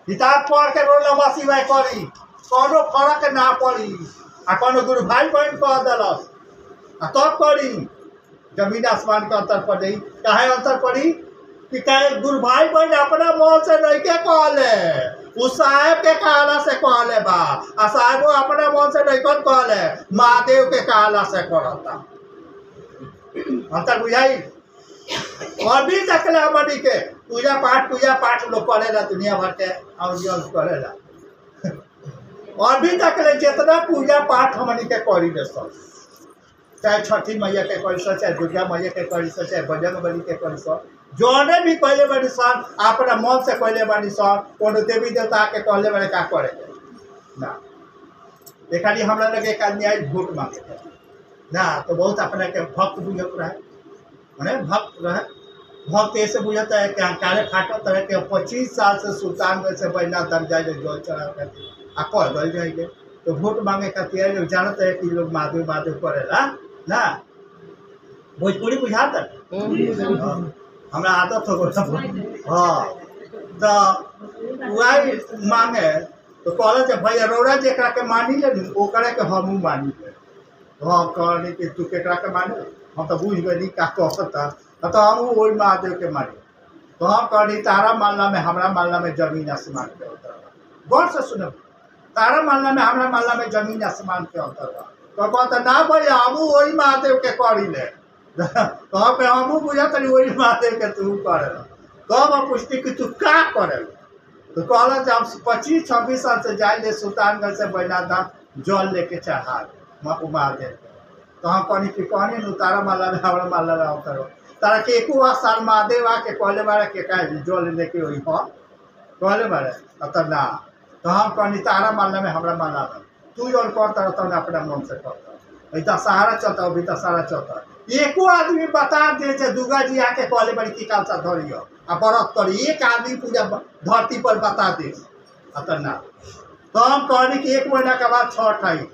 किताब पढ़ के रो नवा सिवाय करी कोनो फर्क ना पड़ी आ कोनो गुरु भाई बन कह दलस आ तब करी जमीन आसमान के अंतर पड़ जाई। काहे अंतर पड़ी कि कहे गुरु भाई बहन अपना मन से नहीं के कहले, उस साहेब के कहला से कहले बा आ साहेब अपना मन से नहीं कौन कहले महादेव के कहला से करता अंतर बुझाई। अभी तकले हमनी के पूजा पाठ लोग करेला दुनिया भर के ऑडियंस करेला अभी तकले जितना पूजा पाठ हमनी के करी ले सब, चाहे छठी मैया के करी सो, चाहे दुर्गा मैया के करी सो, चाहे बजरंग बली के करी सो, जोने भी कहले बानी सन अपना मन से कहले बानी सन कोनो देवी देवता के कहले बानी का करे ना। देखा नहीं हमरा लगे एक आदमी आई वोट मांगे ना तो बहुत अपने के भक्त बुझत रहे माने भक्त रहे भक्त ऐसे बुझता है कि काले फाटो तरह के 25 साल से सुल्तानगंज से बैना दर जाए जल चढ़ा कर आ कह गल जाएंगे तो वोट मांगे खातिर लोग जानते है कि लोग महादेव करेला ना। भोजपुरी बुझाता हमरा आदत हो गई हाँ तो वही मांगे तो कहल जे भैया रौरा जेकरा के मानी ले ओकरा के हमू मानी ले हाँ कहने कि तू केकरा के मानी हम तो बुझ गई का कहता तो हम वही महादेव के मानी तो हम कहनी तारा मानला में हमरा मानला में जमीन आसमान के अंतर बा। गौर से सुनो तारा मानला में हमरा मानला में जमीन आसमान के अंतर बा। तो कहता ना भैया हमू वही महादेव के करी ले तो पे हमू बुझा तरी वही महादेव के तू करे तो हम पूछती कि तू का करे तो कहला जब 25-26 साल से जाए ले सुल्तानगंज से बैनाधाम जल लेके चढ़ा महादेव तो हम कहनी कि कहनी न तारा माला में हमारा माला में उतरो तारा के एको साल महादेव आके कहले बारे के का जल लेके वही हो कहले बारे अतर ना तो हम कहनी तारा माला में हमारा माला में तू जल करता तो अपना मन से करता ऐसा सहारा चलता अभी तो सारा चलता एको आदमी बता दे दुर्गा जी आके कहले बड़ी की कालसा धरियो आ व्रत करी एक आदमी पूजा धरती पर बता दे अतर ना तो हम कहनी कि 1 महीना के बाद छठ आई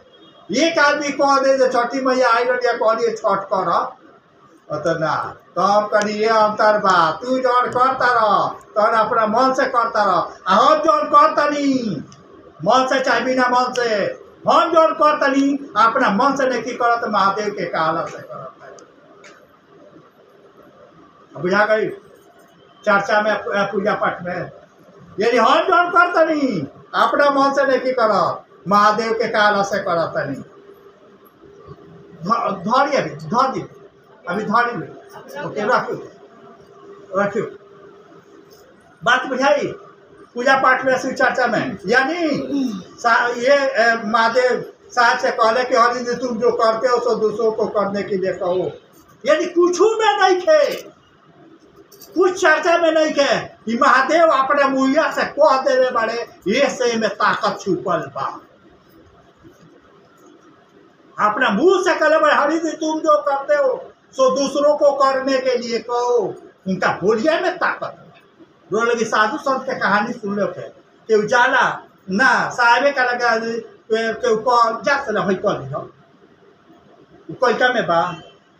एक आदमी कह दे जो छठी मैया आई रही कहलिए छठ कर अतर ना तो हम कहनी ये अंतर बा तू जौन करता रह तहन अपना मन से करता रह हम जौन करतनी मन से चाहे बिना मन से हम जौन करतनी अपना मन से नहीं करत महादेव के कहला से करत बुझा गई चर्चा में पूजा पाठ में यदि हम जौन करतनी अपना मन से नहीं करत महादेव के कहला से करतनी धरी अभी धर दी अभी धरी में ओके रखियो बात बुझाई पूजा पाठ में शिव चर्चा में यानी ये महादेव साहब से कहले कि हरि जी तुम जो करते हो सो दूसरों को करने के लिए कहो यदि कुछ में नहीं थे कुछ चर्चा में नहीं थे कि महादेव अपने मुहैया से कह देने बड़े ये से में ताकत छुपल बा अपना मुंह से कहले बड़े हरि जी तुम जो करते हो सो दूसरों को करने के लिए कहो उनका बोलिया में ताकत रो लगी साधु संत के कहानी सुन लो थे कि उजाला ना साहबे का लगा के ऊपर जा से होई कर लियो कोयटा में बा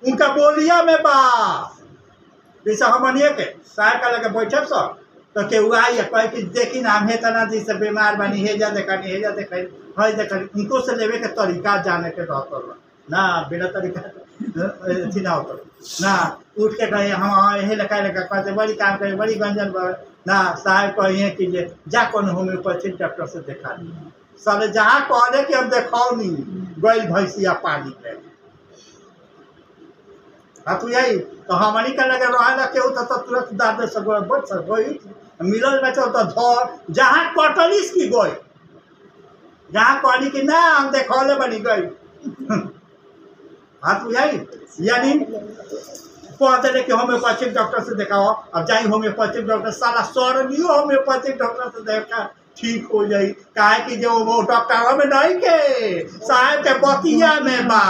उनका बोलिया में बा जैसे हमनिए के साहब का लगे बैठे सब तो के आई कहे कि देखी ना हम हे तना जी से बीमार बनी हे जा देखनी हे जा देखनी है देखनी उनको से लेवे के तरीका जाने के रहता ना बिना तरीका थी ना होता ना उठ के कहे हम हाँ यही लगा कहते बड़ी काम करे बड़ी गंजन ना साहब कहिए कि जा कौन होम्योपैथिक डॉक्टर से देखा ली साले जहाँ कहले कि हम देखाओ नहीं गई भैंसिया पानी पे हाँ तो यही तो हमनी के लगे रहे केहू तो तुरंत दादे से बच गई मिलल में तो धर जहाँ कटलिस की गई जहाँ कहली कि ना हम देखौले बनी गई हाँ तो यही यानी कहते रहे कि होम्योपैथिक डॉक्टर से दिखाओ अब जाई होम्योपैथिक डॉक्टर साला सरलियो होम्योपैथिक डॉक्टर से देखा ठीक हो जाई काहे कि जो वो डॉक्टर में नहीं के साहब के बतिया में बा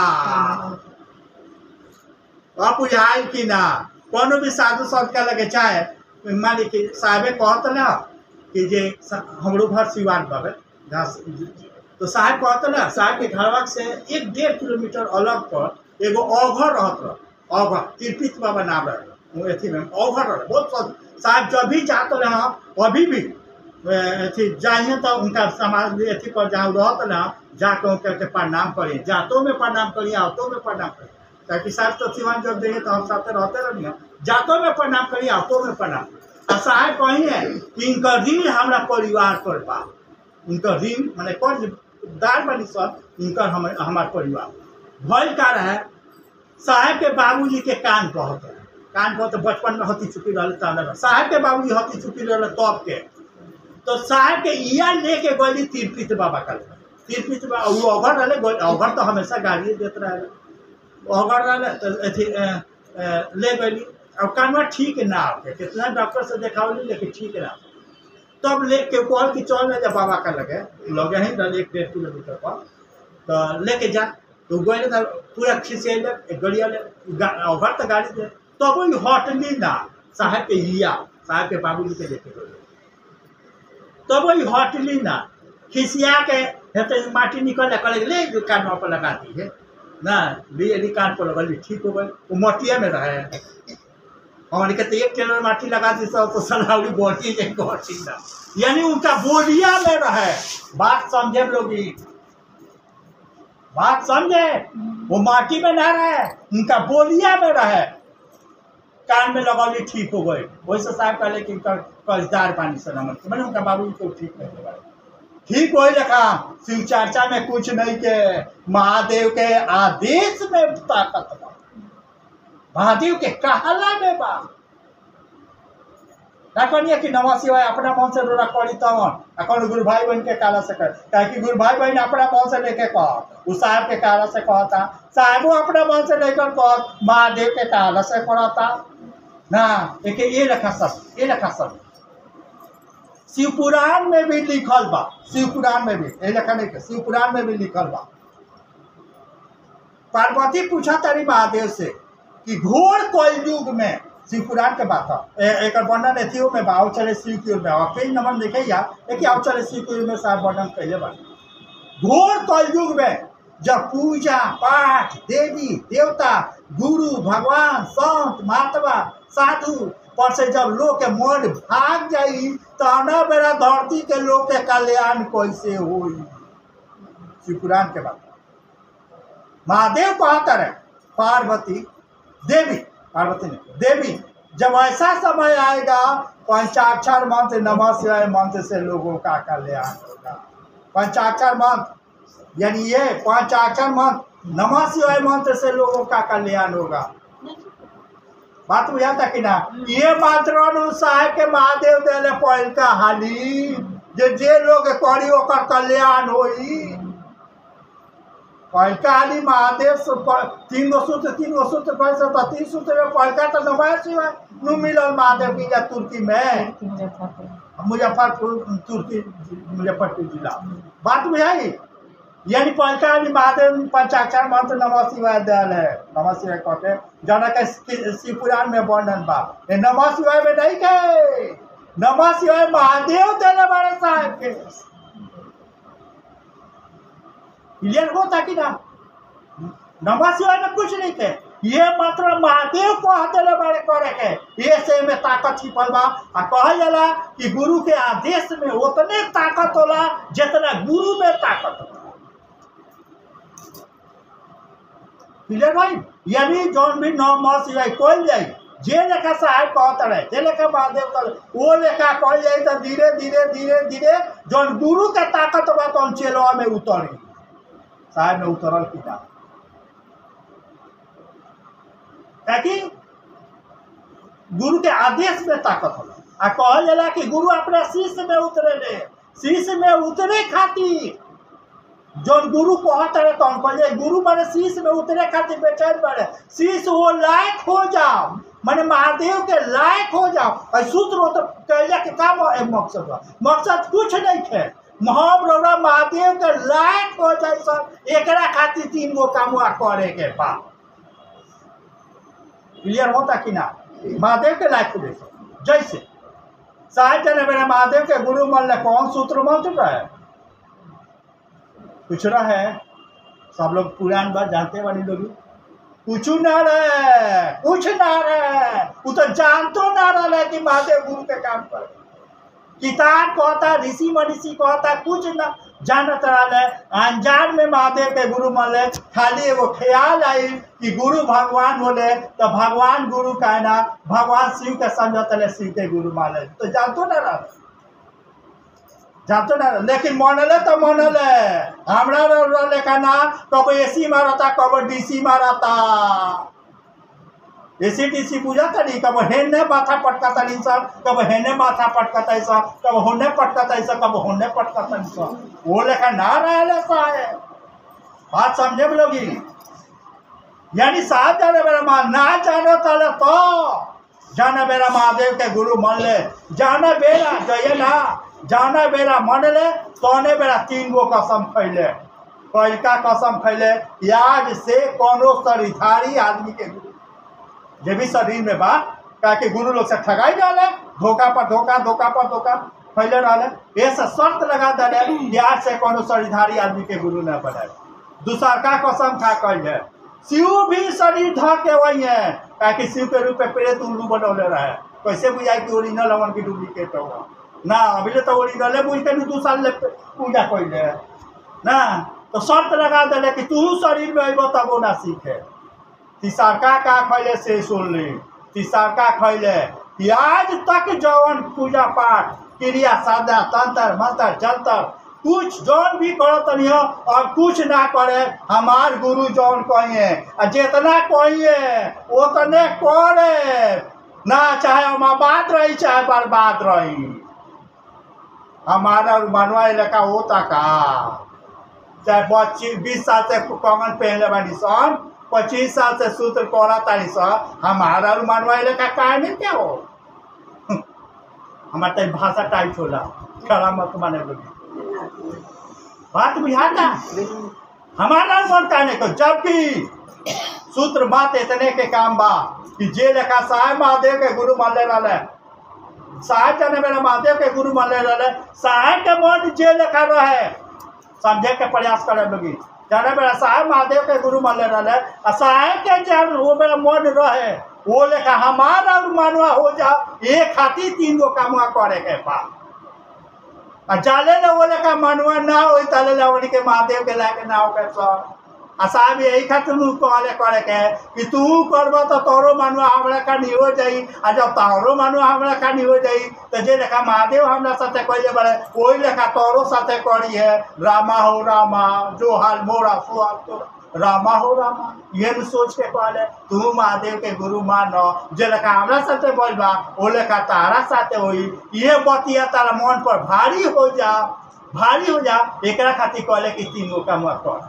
अब बुझाई कि ना कोनो भी साधु संत के लगे चाहे मान ली कि साहबे कहते ना कि जे हमरो घर सिवान बाबे तो साहब कहते ना साहब के घरवा से 1-1.5 किलोमीटर अलग पर एगो औघर रहत रह औघर तिरपित बाबा नाम रहे अथी में औघर रहे बहुत साहब जब भी जाते रहे अभी भी अथी जाइए तो उनका समाज अथी पर जहाँ रहते ना जाकर उनके प्रणाम करिए जातों में प्रणाम करिए आवतों में प्रणाम करिए ताकि साहब तो सिवान जब देंगे तो हम साथ रहते रहिए जातों में प्रणाम करिए आवतों में प्रणाम और साहब कहिए कि इनका ऋण हमारा परिवार पर बा उनका ऋण मैंने कर्जदार बनी सब इनका हमारे परिवार भल का रहे साहब के बाबूजी के कान कहते बचपन में हती चुकी रहे साहब के बाबूजी हती चुकी रहे तब के तो साहब के इया लेके गली तिरपित बाबा का तिरपित बाबा वो अघर रहे अघर तो हमेशा गाड़ी देते रहे अघर रहे तो अथी ले गली अब कानवा ठीक ना होके कितना डॉक्टर से देखावली लेकिन ठीक ना तब लेके कहल कि चल ले जा बाबा का लगे ही 1-1.5 किलोमीटर पर तो लेके जा तो गए तो पूरा खिंचे गड़िया घर तो गाड़ी दे तब वो हटली ना साहब के हिया साहब के बाबूजी के लेके गए तब वो हटली ना खिसिया के हेते माटी निकल ले कान पर लगा दी है ना ले कान पर लगल ठीक हो गई वो मटिया में रहे हमने कहते 1 टेलर माटी लगा दी सब तो सलाउली बोटी ना यानी उनका बोलिया में रहे बात समझे लोग बात समझे वो माटी में ना रहे उनका बोलिया में रहे कान में लगौली ठीक हो गए वैसे साहब कहले कि कर्जदार पानी से नमन मैंने उनका बाबू को ठीक नहीं लगा ठीक हो रखा शिव चर्चा में कुछ नहीं के महादेव के आदेश में ताकत बा महादेव के कहला में बा ना कहिए कि नमः शिवाय अपना मन से रोड़ा करी तवन अपन गुरु भाई बहन के काला से कर ताकि गुरु भाई बहन अपना मन से लेके कह उस साहब के काला से कहता साहबो अपना मन से लेकर कह महादेव के काला से करता ना एक ये रखा सब शिव पुराण में भी लिखल बा शिव पुराण में भी ये लिखा नहीं शिव पुराण में भी लिखल बा पार्वती पूछा तारी महादेव से कि घोर कलयुग में शिव पुराण के बात है एक वर्णन एथियो में बाव चले शिव की ओर में कई नंबर देखे या एक आओ चले शिव की ओर में साहब वर्णन कैले बा घोर कलयुग में जब पूजा पाठ देवी देवता गुरु भगवान संत महात्मा साधु पर से जब लोग के मन भाग जाई तो बेरा धरती के लोग के कल्याण कैसे होई शिव पुराण के बात महादेव कहता रहे पार्वती देवी जब ऐसा समय आएगा पंचाक्षर मंत्र नमः शिवाय मंत्र से लोगों का कल्याण होगा पंचाक्षर मंत्र यानी ये पंचाक्षर मंत्र नमः शिवाय मंत्र से लोगों का कल्याण होगा बात बुझा था कि ना ये मात्र अनुसार के महादेव देले पहल का हाली जे लोग करी ओकर कल्याण होई पहलका हाली महादेव 3 सूत्र कैसे तो 3 सूत्र में पहलका तो नमः शिवाय नु मिलल महादेव की या तुर्की में मुजफ्फरपुर जिला बात बुझाई यानी पहलका हाली महादेव पंचाक्षर मंत्र नमः शिवाय दयाल है नमः शिवाय कहते जना के शिव पुराण में वर्णन बा नमः शिवाय में नहीं के नमः शिवाय महादेव देने वाले साहब के क्लियर होता कि ना नमः शिवाय में कुछ नहीं के ये मात्र महादेव को हथेले बारे करे के ये से में ताकत छिपल बा आ कहल जाला कि गुरु के आदेश में उतने ताकत होला जितना गुरु में ताकत होला क्लियर भाई। यानी जौन भी नौ मास कोई जाए जे लेखा साहेब कहता रहे जे लेखा महादेव कर वो लेखा कल जाए तो धीरे धीरे धीरे धीरे जौन गुरु के ताकत बा तो चेलवा में उतरी साहेब में उतरल किताब ताकि गुरु के आदेश में ताकत होला आ कहल जाला कि गुरु अपने शिष्य में उतरे ले शिष्य में उतरे खातिर जौन गुरु कहत रहे तो कहले गुरु माने शिष्य में उतरे खातिर बेचैन बड़े शिष्य वो लायक हो जाओ माने महादेव के लायक हो जाओ और सूत्र तो कहले के काम मकसद बा मकसद कुछ नहीं है महाप्रभु महादेव के लायक हो जाए सब एकरा खातिर 3 गो कामवा करे के बा क्लियर होता कि ना महादेव के लायक हो जैसे साहिब जने मेरा महादेव के गुरु मान ले कौन सूत्र मंत्र रहा है कुछ रहा है सब लोग पुरान बात जानते वाली लोग कुछ ना रहे कुछ ना रहे वो तो जानतो ना रहे कि महादेव गुरु के काम पर किताब कहता ऋषि मनीषी कहता कुछ ना जानत रहे अनजान में महादेव के गुरु मान ले खाली एगो ख्याल आई कि गुरु भगवान बोले तो भगवान गुरु का ना भगवान शिव के समझते ले शिव के गुरु मान ले तो जानतो ना रहे जानते ना लेकिन मनले तो मनले हमारा लेखा ना कब एसी मारता कब डीसी मारता एसी डीसी पूजा तरी कब हेने माथा पटकाता नहीं सर कब हेने माथा पटकाता है सर कब होने पटकाता है सर कब होने पटकाता नहीं सर वो लेखा ना रहे साहेब बात समझे लोगी यानी साहब जाने मेरा माँ ना जानो तले तो जाना बेरा महादेव के गुरु मन ले जाना बेरा जय ना जाना बेरा मन ले तोने बेरा 3 गो कसम खैले पहिलका कसम खैले आज से कोनो शरीरधारी आदमी के गुरु जे भी शरीर में बा कि गुरु लोग से ठगाई डाले धोखा पर धोखा धोखा पर धोखा फैले डाले ऐसा शर्त लगा डाले कि आज से कोनो शरीरधारी आदमी के गुरु न बने दूसरा का कसम खा कल है शिव भी शरीर ढ के वही है कि शिव के रूप में प्रेत उल्लू बनौले रहे कैसे बुझाए कि ओरिजिनल हवन की डुप्लीकेट हुआ ना अभी तो ओरिजिनल बुझ के 2 साल ले पूजा कैले ना तो शर्त लगा दिले कि तू शरीर में अबो तब ना सीखे तीसरका का खैले से सुन ली तीसरका खैले कि आज तक जौन पूजा पाठ क्रिया साधा तंत्र मंत्र जंत्र कुछ जौन भी करो तनियो और कुछ ना करे हमार गुरु जौन कहिए जितना कहिए उतने करे ना चाहे हम बात रही चाहे बर्बाद रही हमारा मनवा इलाका होता का चाहे 25-20 साल से कमन पहनले बानी सन 25 साल से सूत्र कोरा तारी सन हमारा मनवा इलाका का नहीं क्या हो हमारा तो भाषा टाइट होला खड़ा मत माने लोग बात बुझाता हमारा मन कहने को जबकि सूत्र बात इतने के काम बा कि जे लेखा साहेब महादेव के गुरु मान ले रहा साहेब जाने मेरा महादेव के गुरु मान ले रहा साहेब के मन जे लेखा रहे समझे के प्रयास करे लोगी जाने मेरा साहेब महादेव के गुरु मान ले रहा साहेब के जब वो मेरा मन रहे वो लेखा हमारा मानवा हो जाओ एक खातिर 3 गो कामवा करे के बा जाले न वो लेखा मनवा ना हो ताले लवनी के महादेव के लाके ना हो के सब साहब यही खातिर कहले करे के कि तू करब तो तोरो मनवा हमरा का नहीं हो जाई आ जब तोरो मनवा हमरा का नहीं हो जाई तो जे लेखा महादेव हमरा साथे कहले बड़े वही लेखा तोरो साथे करी है रामा हो रामा जो हाल मोरा सो हाल तोरा रामा हो रामा ये न सोच के कहले तू महादेव के गुरु मान जे लेखा हमरा साथे बोलबा ओ लेखा तारा साथे होई ये बतिया तारा मन पर भारी हो जा एकरा खातिर कहले कि 3 गो काम कर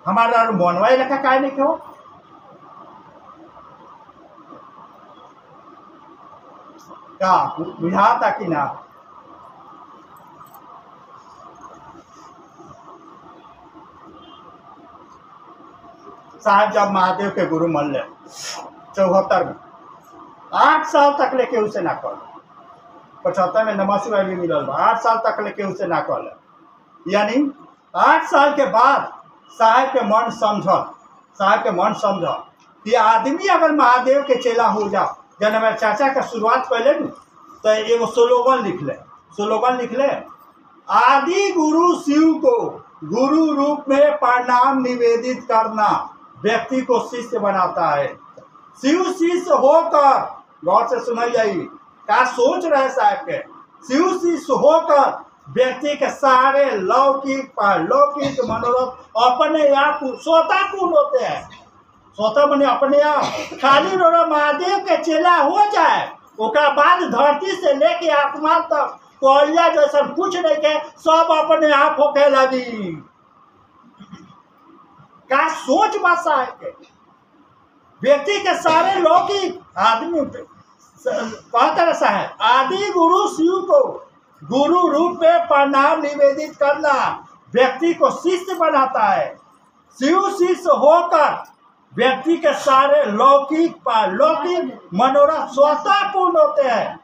हमारा मनवा लेखा काहे नहीं क्यों क्या बुझाता कि ना साहब जब महादेव के गुरु मान ले 74 में 8 साल तक लेके उसे ना कर 75 में नमः शिवाय भी मिलल 8 साल तक लेके उसे ना कर यानी 8 साल के बाद साहब के मन समझ कि आदमी अगर महादेव के चेला हो जाओ जब मेरे चाचा का शुरुआत पहले न तो एगो स्लोगन लिख ले आदि गुरु शिव को गुरु रूप में प्रणाम निवेदित करना व्यक्ति को शिष्य बनाता है। शिव शिष्य होकर, गौर से सुनाई जाइए, क्या सोच रहे साहब के, शिव शिष्य होकर व्यक्ति के सारे लौकिक पारलौकिक मनोरथ अपने आप स्वतः पूर्ण होते हैं। स्वतः मने अपने आप, खाली रोड़ा महादेव के चेला हो जाए ओकरा बाद धरती से लेके आसमान तक कोयला जैसा कुछ नहीं के सब अपने आप होके लगी। का सोच बसा है व्यक्ति के सारे लौकिक आदमी कहता रहा है। आदि गुरु शिव को गुरु रूप में प्रणाम निवेदित करना व्यक्ति को शिष्य बनाता है। शिव शिष्य होकर व्यक्ति के सारे लौकिक पारलौकिक मनोरथ स्वतः पूर्ण होते हैं,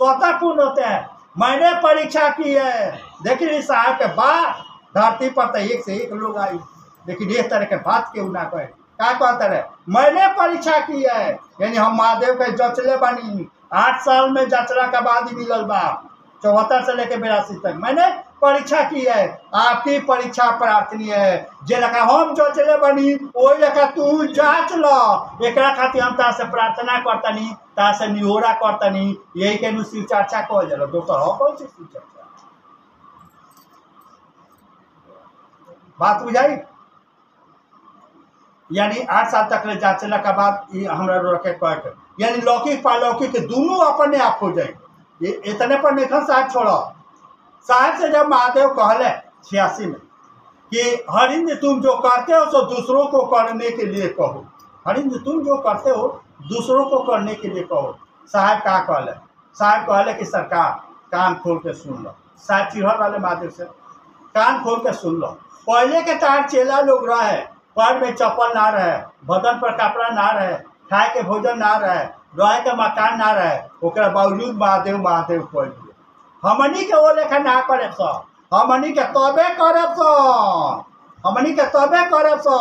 स्वतः पूर्ण होते हैं। मैंने परीक्षा की है, लेकिन इस साहब के बाद धरती पर तो एक से एक लोग आई, लेकिन इस तरह के बात क्यों ना कहे। क्या कहते रहे, मैंने परीक्षा की है, यानी हम महादेव के जचले बनी 8 साल में जचला के बाद ही मिलल बा, 74 से लेकर 82 तक मैंने परीक्षा की है। आपकी परीक्षा प्रार्थनीय है, जे लखा हम जचले बनी वही लखा तू जांच लो। एक खातिर हम तार से प्रार्थना करतनी, तार से निहोरा करतनी, यही के शिव चर्चा कहल जाला। दोस्तों हो कौन सी शिव चर्चा, बात बुझाई। यानी 8 साल तक जांचला के बाद हमरा रखे कह, यानी लौकिक पारलौकिक दोनों अपने आप हो जाए। ये इतने पर नहीं साहब छोड़ो। साहब से जब महादेव कहले 86 में कि हरिंद तुम जो करते हो सो दूसरों को करने के लिए कहो, हरिंद तुम जो करते हो दूसरों को करने के लिए कहो। साहब क्या कहले, साहब कहले कि सरकार कान खोल के सुन लो। साहब चिढ़ वाले महादेव से, कान खोल के सुन लो। पहले के तार चेला लोग रहे, पैर में चप्पल ना रहे, बदन पर कपड़ा ना रहे, खाए के भोजन ना रहे, रहे के मकान ना रहे, ओकरा बावजूद महादेव महादेव कह दिए। हमनी के वो लेखा ना करे सो, हमनी के तबे करे सो, हमनी के तबे करे सो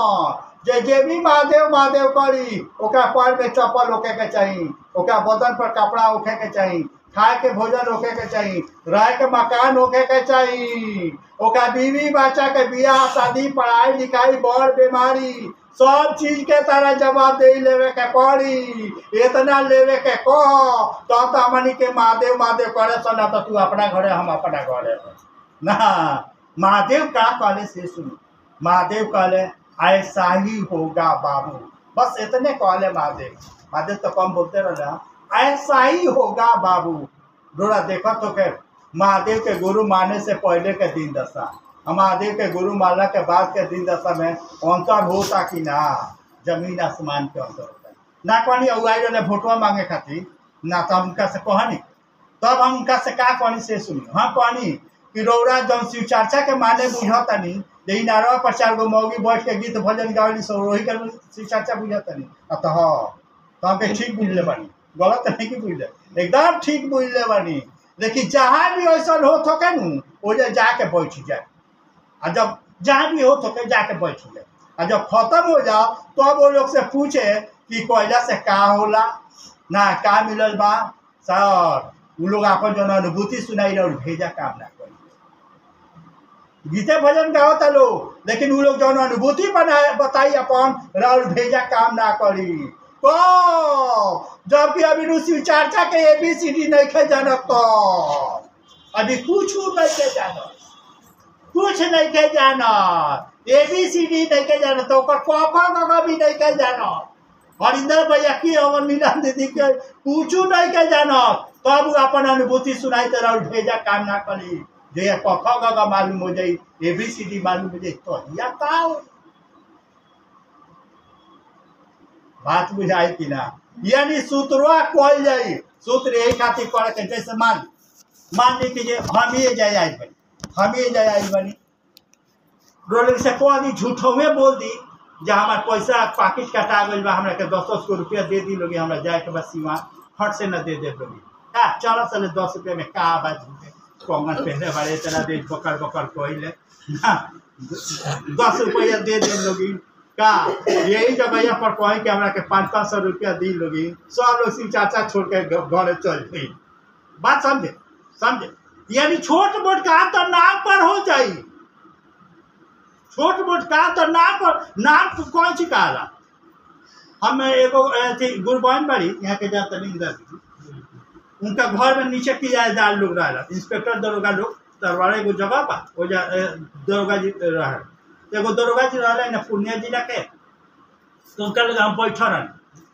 जे भी महादेव महादेव करी ओकरा पैर में चप्पल होके के चाहिए, ओकरा बदन पर कपड़ा होके के चाहिए, खाए के भोजन होके के चाहिए, रहे के मकान होके के चाहिए, ओकरा बीवी बच्चा के बियाह शादी पढ़ाई लिखाई बड़ बीमारी सब चीज के तरह जवाब दे लेवे के पड़ी। इतना लेवे के कह तो हमनी के महादेव महादेव करे सो, ना तो तू अपना घरे हम अपना घरे ना। महादेव का कहले से सुन, महादेव कहले ऐसा ही होगा बाबू, बस इतने कहले महादेव। महादेव तो कम बोलते रहा, ऐसा ही होगा बाबू। डोरा देखा तो के महादेव के गुरु माने से पहले के दिन दशा, महादेव के गुरु मानला के बाद के दिन दशा में अंतर होता कि ना, जमीन आसमान के अंतर होता ना। कहनी अगुआई रहे भोटवा मांगे खातिर ना, तो हम उनका से कहनी, तब हम उनका से का कहनी से सुनी। हाँ कहनी कि रौरा जब शिव चर्चा के माने बुझतनी, लेकिन नारवा पर 4 गो मौगी बैठ के गीत भजन गावली सो वही के शिव चर्चा बुझतनी। तो हाँ तो हम ठीक बुझले बानी, गलत नहीं कि बुझले, एकदम ठीक बुझले बानी। लेकिन जहाँ भी ऐसा हो थके न वो जाके बैठ जाए, और जब जहाँ भी हो थके जाके बैठ जाए, और जब खत्म हो जाओ तो अब वो लोग से पूछे कि कोयला से का होला ना का मिलल बा सर, वो लोग अपन जो अनुभूति सुनाई और भेजा काम ना करी। गीते भजन गावता लोग, लेकिन वो लोग जो अनुभूति बताई अपन और भेजा काम ना करी। तो जबकि अभी शिव चर्चा के ABCD नहीं खे जानत, तो अभी कुछ नहीं के जानत, कुछ नहीं के जानत, ABCD नहीं के जानत, तो क भी नहीं के जानत। हरिंदर भैया की अमन मीना दीदी के कुछ नहीं के जानत, तब अपन अनुभूति सुनाई तरह और भेजा काम ना करी। जे क मालूम हो जाए, ABCD मालूम हो जाए, तो या का बात बुझाई कि ना। यानी सूत्रवा कहल जाई, सूत्र यही खातिर करे के, जैसे मान ली कि हम ये जाए आई बनी, हम ये जाए आई बनी, रोल से कह दी झूठों में बोल दी जे हमार पैसा पाकिट कटा गई बा, हमरा के 10-10 को रुपया दे दी लोगी, हमरा जाए के बस सीमा फट से न दे लोगी। का चलो चले 10 रुपये में का बात झूठे कंगन पहने बड़े इतना दे बकर बकर कहले ना, 10 रुपया दे लोगी का, यही जगह पर कहे कि हमरा के 500-500 रुपया दी लोगी, सब लोग शिव चाचा छोड़ के घर चल गई। बात समझे, समझे। यानी छोट मोट का तो नाम पर हो जाई, छोट मोट काम तो नाम तो कौन सी कहा। हम एगो थी गुरबन बड़ी यहाँ के जाता नहीं दीदी, उनका घर में नीचे किराएदार लोग रहा, इंस्पेक्टर दरोगा लोग तरवाड़ा एगो जगह पर वो दरोगा जी रहा, एगो दरोगा जी रहा ना पूर्णिया जिला के। तो उनका लगा हम बैठा रहे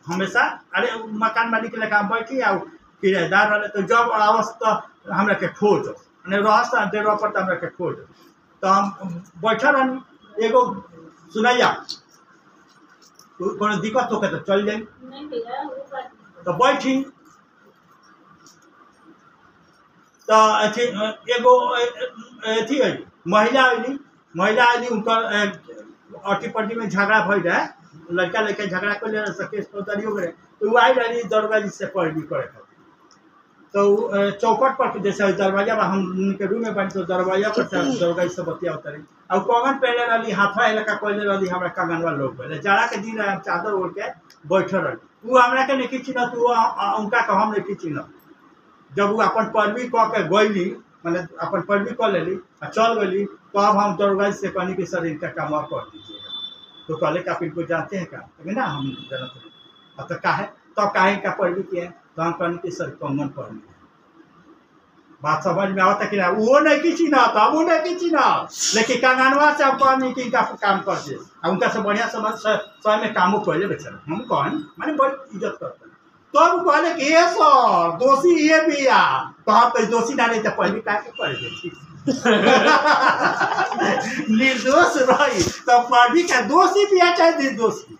हमेशा, अरे मकान मालिक लगा हम बैठी आ किराएदार रहे। तो जब अवस्था हमरा के खोज रहता देरवा पर हमरा के खोज, तो हम बैठा रही एगो सुनैया कोनो दिक्कत होके तो चल जाई, तो बैठी तो अथी एगो अथी महिला अली उनकर अटी पट्टी में झगड़ा भई रहे, लड़का लेके झगड़ा कर ले केस फौजदारी हो गए। तो वो आई रही दरोगा जी से पैरवी करे खातिर। तो चौकट पर जैसे दरवाजा हम उनके रूम में बैठ तो दरवाजा पर दरोगा जी से बतिया उतरी और कगन पहले रही हाथवा इलाका कहले रही हमारा कगनवा लोग पहले जाड़ा के दिन हम चादर ओढ़ के बैठे रही। वो हमरा के नहीं चिन्हत, उनका के हम नहीं चिन्हत। जब वो अपन पैरवी कह के गईली मैंने अपन पैरवी कर लेली और चल गई, तो अब हम दरोगा जी से कहनी कि सर इनका काम और कर दीजिएगा। तो कहले कि आप इनको जानते हैं क्या? तो ना हम जानते हैं। अब तो काहे तो काहे का पैरवी किए? तो हम कहनी कि सर कंगन पहनी है। बात समझ में आता कि ना वो नहीं की चिन्ह था, वो नहीं की चिन्ह, लेकिन कंगनवा से अब कहनी कि इनका काम कर दे। उनका से बढ़िया समझ समय में कामों पहले बेचारा हम कहन मैंने बड़ी इज्जत करते। तो हम कहले कि ये सर दोषी ये भी आ, तो हम तो दोषी ना नहीं तो पहले का कर दे निर्दोष रही तो पढ़ी का दोषी भी है चाहे निर्दोषी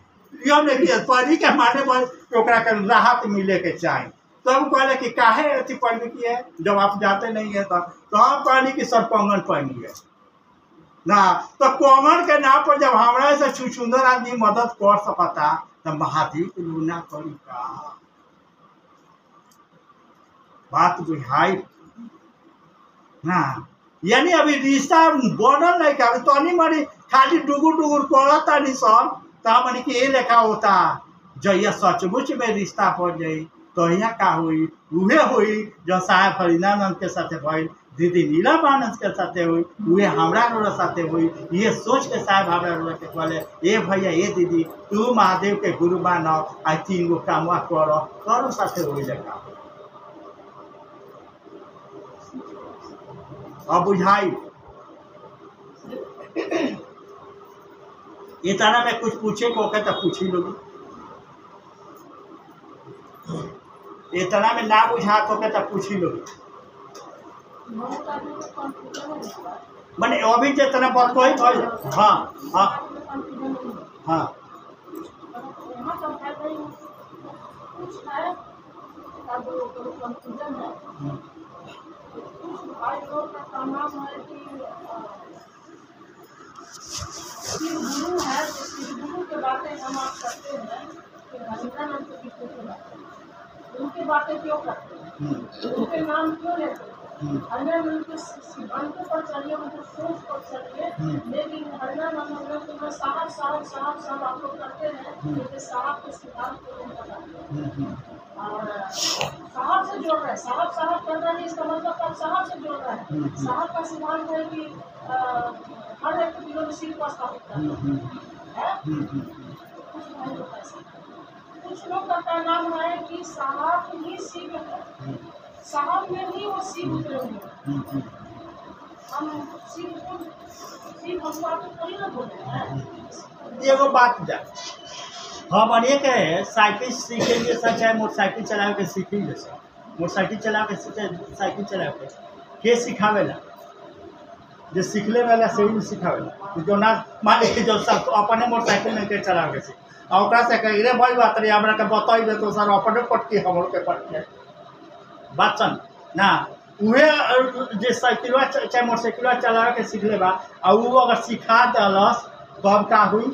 पढ़ी के माने पर राहत मिले के चाहे। तो हम कहले कि काहे अथी पढ़ने की है जब आप जाते नहीं है तो हम कहनी कि सर कंगन पहनी है ना। तो कंगन के नाम पर जब हमारा से छुछुंदर आदमी मदद कर सकता तो महादेव के लोग ना करी का बात बुझाई ना। यानी अभी रिश्ता बनल नहीं का, तो नहीं मनी खाली डुगुर करता नहीं सब। तो मनी कि ये लेखा होता जहिया सचमुच में रिश्ता पड़ जाई तो यहाँ का हुई उहे हुई जो साहब हरिनानंद के साथे भइल, दीदी नीलामानंद के साथे हुई, उहे हमरा रोड़ा साथे हुई। ये सोच के साहब हमरा रोड़ा के कहले ए भैया ए दीदी तू महादेव के गुरु मान आ 3 गो कामवा करो साथे हुई लेखा। अब बुझाई इतना में कुछ पूछे को के तो पूछी लोग, इतना में ना बुझा तो के तो पूछी लोग। मैंने अभी जितना बात कोई भाई हाँ हाँ हाँ गुरु है तो गुरु के बातें हम आप करते हैं कि हरिनानंद के पीछे की बातें उनकी बातें क्यों करते हैं, उनके नाम क्यों लेते हैं? हरिनानंद के सिद्धांतों पर चलिए, उनके सोच पर चलिए, लेकिन हरिनानंद में साहब आप लोग करते हैं लेकिन साहब के सिद्धांत को नहीं बताते और साहब से जोड़ रहे हैं। साहब कर रहे हैं इसका मतलब आप साहब से जोड़ रहे हैं। साहब का सिद्धांत है कि हर एक किलो में सिर को स्थापित करना है। कुछ लोग का नाम है कि साहब ही शिव है, साहब में ही वो शिव उतरे हुए। हम शिव भगवान को थोड़ी ना बोलते हैं। एगो बात जा हम अनेक है साइकिल सीखे जैसा चाहे मोटरसाइकिल चला के सीखी जैसा मोटरसाइकिल चला के साइकिल चला के सिखावेला जो सीखले वाला से ही सिखावेला जो ना मान लीजिए जो सब अपने मोटरसाइकिल में के चला के सीख और ओकरा से कही रे भाई बात रे हमरा के बताई दे तो सर अपने पटकी हमर के पटके बात सुन ना उहे जे साइकिलवा चाहे मोटरसाइकिलवा चला के सीखले बा और वो अगर सिखा दलस तो हम का हुई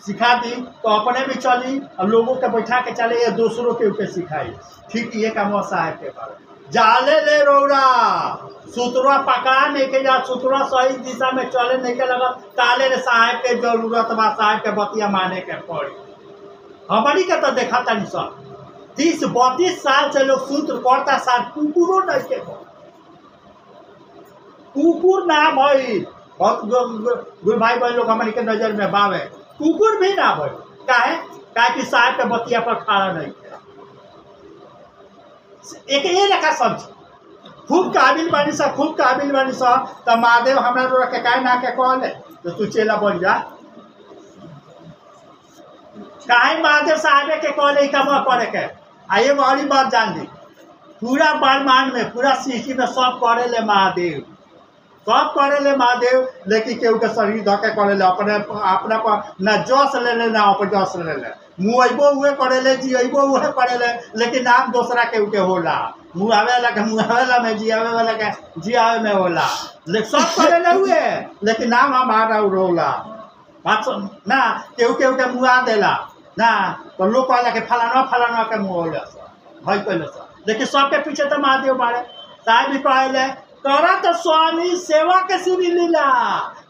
सिखा दी तो अपने भी चली और लोगों के बैठा के चले या दूसरों के ऊपर सिखाई। ठीक ये काम साहब के बारे जाले ले रौड़ा सुतरा पकड़ा नहीं के जा सुतरा सही दिशा में चले नहीं के लगा ताले रे साहब के जरूरत बा साहब के बतिया माने के पड़ी। हमारी का तो देखा था नहीं सब 30-32 साल से लोग सूत्र करता साल कुकुरो नहीं के कुकुर ना भाई बहुत गुरु भाई बहन लोग हमारे के नजर में बावे कुकुर भी ना बे काहे कि साहब के बतिया पर खड़ा नहीं है। एक ये लेखा समझ खूब काबिल बनी सा तो महादेव हमरा तो के काहे ना के कहले तो तू चेला बन जा काहे महादेव साहब के कहले काम करे के आइए वाली बात जान ली पूरा ब्रह्मांड में पूरा सृष्टि में सब करे ले महादेव लेकिन केहू के शरीर धके करे ले अपने अपना पर न जस ले ले ना अपजस ले ले मुँहबो उहे करे ले जियबो उहे करे ले लेकिन नाम दूसरा केहू के होला मुँहावे वाला में जियावे वाला के जियावे में होला लेकिन सब करे ले हुए लेकिन नाम हमारा होला बात ना केहू के मुँहा देला ना तो लोग कहला के फलाना के मुँह होला भाई कहले लेकिन सबके पीछे तो महादेव बारे साहब भी कहले करा तो स्वामी सेवा के सीधी लीला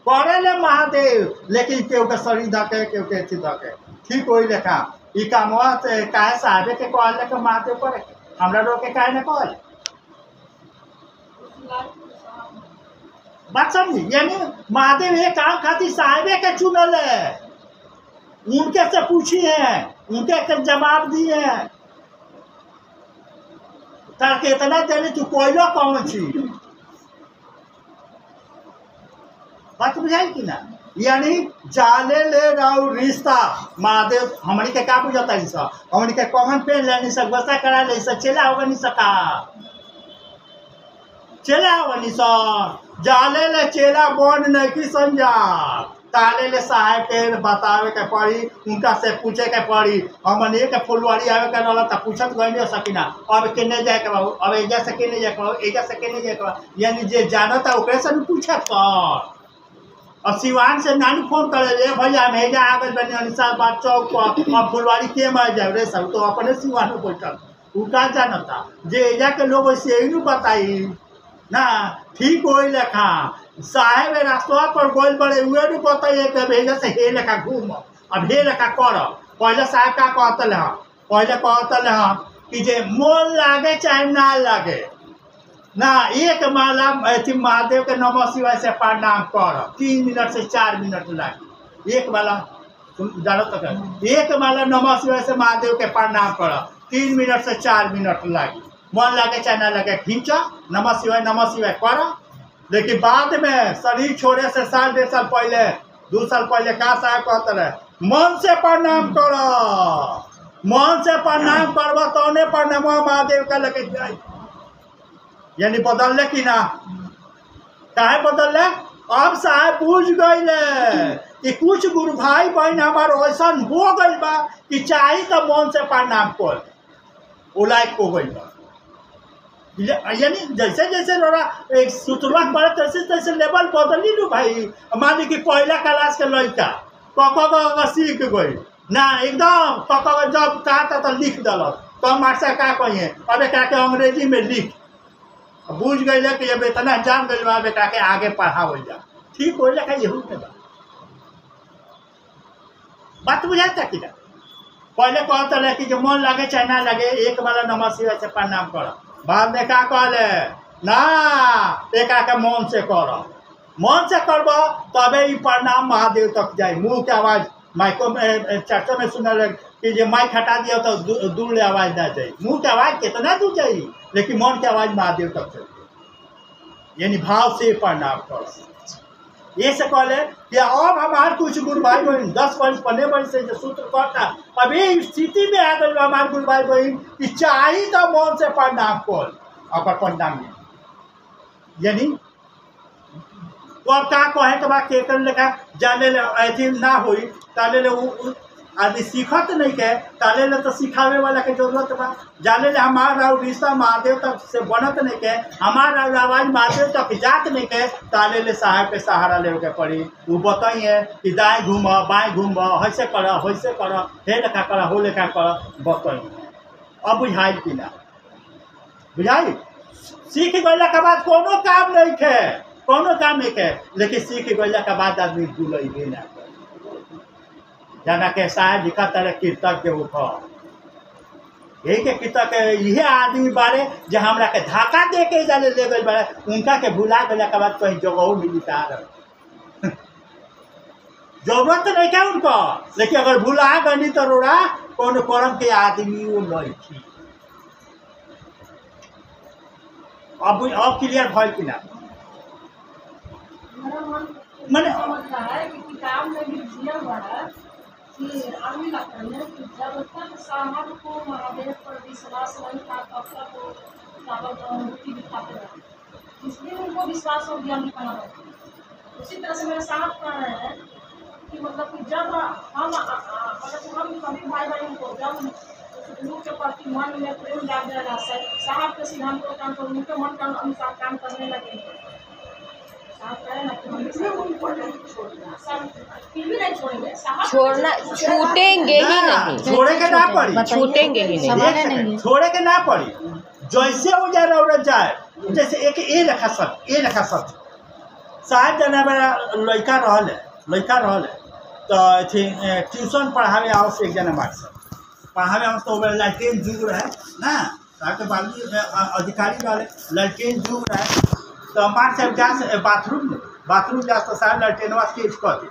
करे ले महादेव लेकिन केहू के शरीर धके केहू के अथी धके ठीक होई लेखा ई कामवा काहे साहब के कहले के महादेव करे हमरा लोग के काहे न कहले बात समझी यानी महादेव ये काम खातिर साहबे के चुनल है उनके से पूछी है उनके के जवाब दिए है ताकि इतना देने तू कोयलो कौन छी बात बुझाई कि ना यानी जाले ले रहो रिश्ता महादेव हमनी के का बुझाता है सब हमनी के कौन पे ले नहीं सक बसा करा ले सब चला होगा नहीं सका चला होगा नहीं सब जाले ले चेला बन नहीं की समझा ताले ले साहब के बतावे के पड़ी उनका से पूछे के पड़ी हमनी के फुलवारी आवे के रहला त पूछत गई नहीं सकिना अब केने जाए के बाबू अब एजा से केने जाए के एजा से केने जाए के यानी जे जानता ओकरे से पूछत कर और सिवान से नानी फोन करे रे भैया हम हेजा आ गए बने अनिसा बात चौक पर अब फुलवारी के मार जाए रे सब तो अपने सिवान में बैठल उ का जानता जे एजा के लोग वैसे ही बताई ना ठीक होई लेखा साहेब रास्ता पर गोल बड़े हुए भी बताइए कि भेजा से हे लेखा घूम अब हे लेखा कर पहले साहब का कहतल है कि जे मोल लागे चाहे ना लागे ना एक माला अथी महादेव के नमः शिवाय से प्रणाम कर 3 मिनट से 4 मिनट लागे एक माला जानो तक एक माला नमः शिवाय से महादेव के प्रणाम कर 3 मिनट से 4 मिनट लागे मन लागे चाहे ना लगे खींच नमः शिवाय कर लेकिन बाद में शरीर छोड़े से साल 1.5 साल पहले 2 साल पहले का साहब कहते रहे मन से प्रणाम करो मन से प्रणाम करब तौने प्रणाम महादेव का लगे जाए यानी बदलले कि ना काहे बदलले अब साहब बुझ गए कि कुछ गुरु भाई बहन हमार ऐसा हो गई बा कि चाहे तो मन से प्रणाम कर वो लायक हो गई बा यानी जैसे जैसे एक शुरुआत बढ़े तैसे तैसे लेवल बदली नु भाई मान ली कि पहला क्लास के लड़का क सीख गई ना एकदम क जब कहा तो लिख दल तो मास्टर का कहिए अब एक के अंग्रेजी में लिख बुझ गए कि अब इतना जान गई बा बेटा के आगे पढ़ावल जा ठीक हो लेखा यहू के बात बुझाता कि ना पहले कहते रहे कि जो मन लगे चाहे ना लगे एक वाला नमः शिवाय से प्रणाम कर बाद में का कहले ना एक के मन से करब तबे ई प्रणाम महादेव तक जाए मुँह के आवाज़ माइको में चर्चा में सुनल कि जो माइक हटा दिया तो दूर ले आवाज़ ना जाए मुँह के आवाज़ कितना दूर जाए लेकिन मन की आवाज़ महादेव तक चले यानी भाव से प्रणाम कर ये से कहले कि अब हमारे कुछ गुरु भाई बहन 10 वर्ष 15 वर्ष से जो सूत्र करता अभी स्थिति में आ गए हमारे गुरु भाई बहन कि चाहिए तो मन से प्रणाम कर और प्रणाम यानी तो अब का कहे के बाद के लेखा जाने अथी ना हुई ताले ले आदमी सीखत नहीं के ताले ले तो सिखावे वाला के जरूरत बा जाने ले हमारा रिश्ता महादेव तक से बनत नहीं के हमारा आवाज़ महादेव तक जात नहीं के ताले ले साहब के सहारा ले के पड़ी वो बताइए कि दाएं घूम बाएं घूम ऐसे कर हे लेखा कर हो लेखा कर बताइए अब बुझाई कि ना बुझाई सीख गए के बाद कोनो काम नहीं के लेकिन सीख गए के बाद आदमी भूल ना जाना के साहब लिखा तरह कीर्तक के ऊपर यही के कीर्तक ये आदमी बारे जो हमरा के धक्का दे के जाने ले गए बारे उनका के भुला गया के बाद कहीं जगह मिली जरूरत तो नहीं क्या उनको, लेकिन अगर भुला गनी तो रोड़ा कौन कर्म के आदमी वो नहीं थी। अब क्लियर भइल कि ना? मैंने समझ रहा है कि किताब में भी दिया हुआ है कि आदमी लगता है कि जब तक सामर्थ को महादेव पर विश्वास नहीं था तब तक वो मूर्ति दिखाते रहे, इसलिए उनको विश्वास और ज्ञान दिखाना पड़ता है। उसी तरह से मेरे साथ कह रहे हैं कि मतलब कि जब हम सभी भाई बहन को जब गुरु के प्रति मन में प्रेम जाग जाएगा, साहब के सिद्धांतों का तो उनके मन के अनुसार काम करने लगेंगे, छोड़ना छूटेंगे ही नहीं, छोड़े के ना पड़ी, छूटेंगे ही नहीं, छोड़े के ना पड़ी। जैसे हो जाए रौरत जाए, जैसे एक ए रखा सच साहब जना मेरा लड़का रहल है तो ट्यूशन पढ़ावे आओ से एक जना मास्टर पढ़ावे आओ तो लड़केन जुग रहे ना, साहब के बाबू अधिकारी वाले लड़केन जुग रहे तो मार साहब जा बाथरूम जा तो साहब लड़केनवा तेज कर दी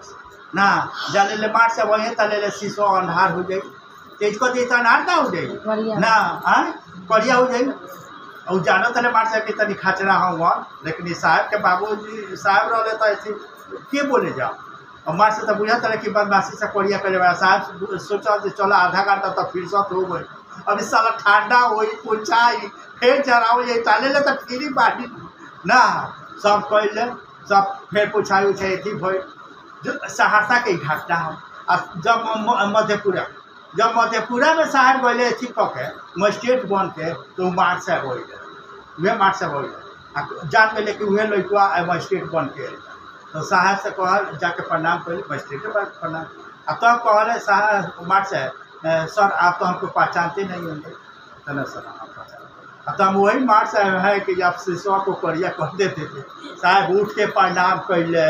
ना, जाने ले मार से वहीं तले ले शीशो अंधार हो जाए, तेज कर दी तो अंधार ना हो जाए ना, करिया हो जाए। और जानो तले मार साहब के तनी खचरा हुआ, लेकिन साहब के बाबूजी साहब रहे तो ऐसे के बोले जाओ, और मार से तो बुझा तरह की बदमाशी से कोरिया करे वाला साहब सोचा कि चलो आधा घंटा तो फिर सब हो गई, अब इस साल ठंडा हुई पुछाई फिर चराओ ये ताले ले तो फिर बाटी ना सब कैले सब फिर पुछाई उछाई थी भई सहरसा के घटना हो। जब मधेपुरा में साहब गए थी के मजिस्ट्रेट बन के तो मार से हो वह मार से हो जान गए कि वह लड़का मजिस्ट्रेट बन के तो साहब से कहल जाके प्रणाम कर मजिस्ट्रेट प्रणाम तब कहले साहब मार से सर आप तो हमको पहचानते नहीं होंगे, तो ना सर हम पहचान, तो हम वही मार से है कि आप शिशुआ को करिया कर देते थे, साहब उठ के प्रणाम कैले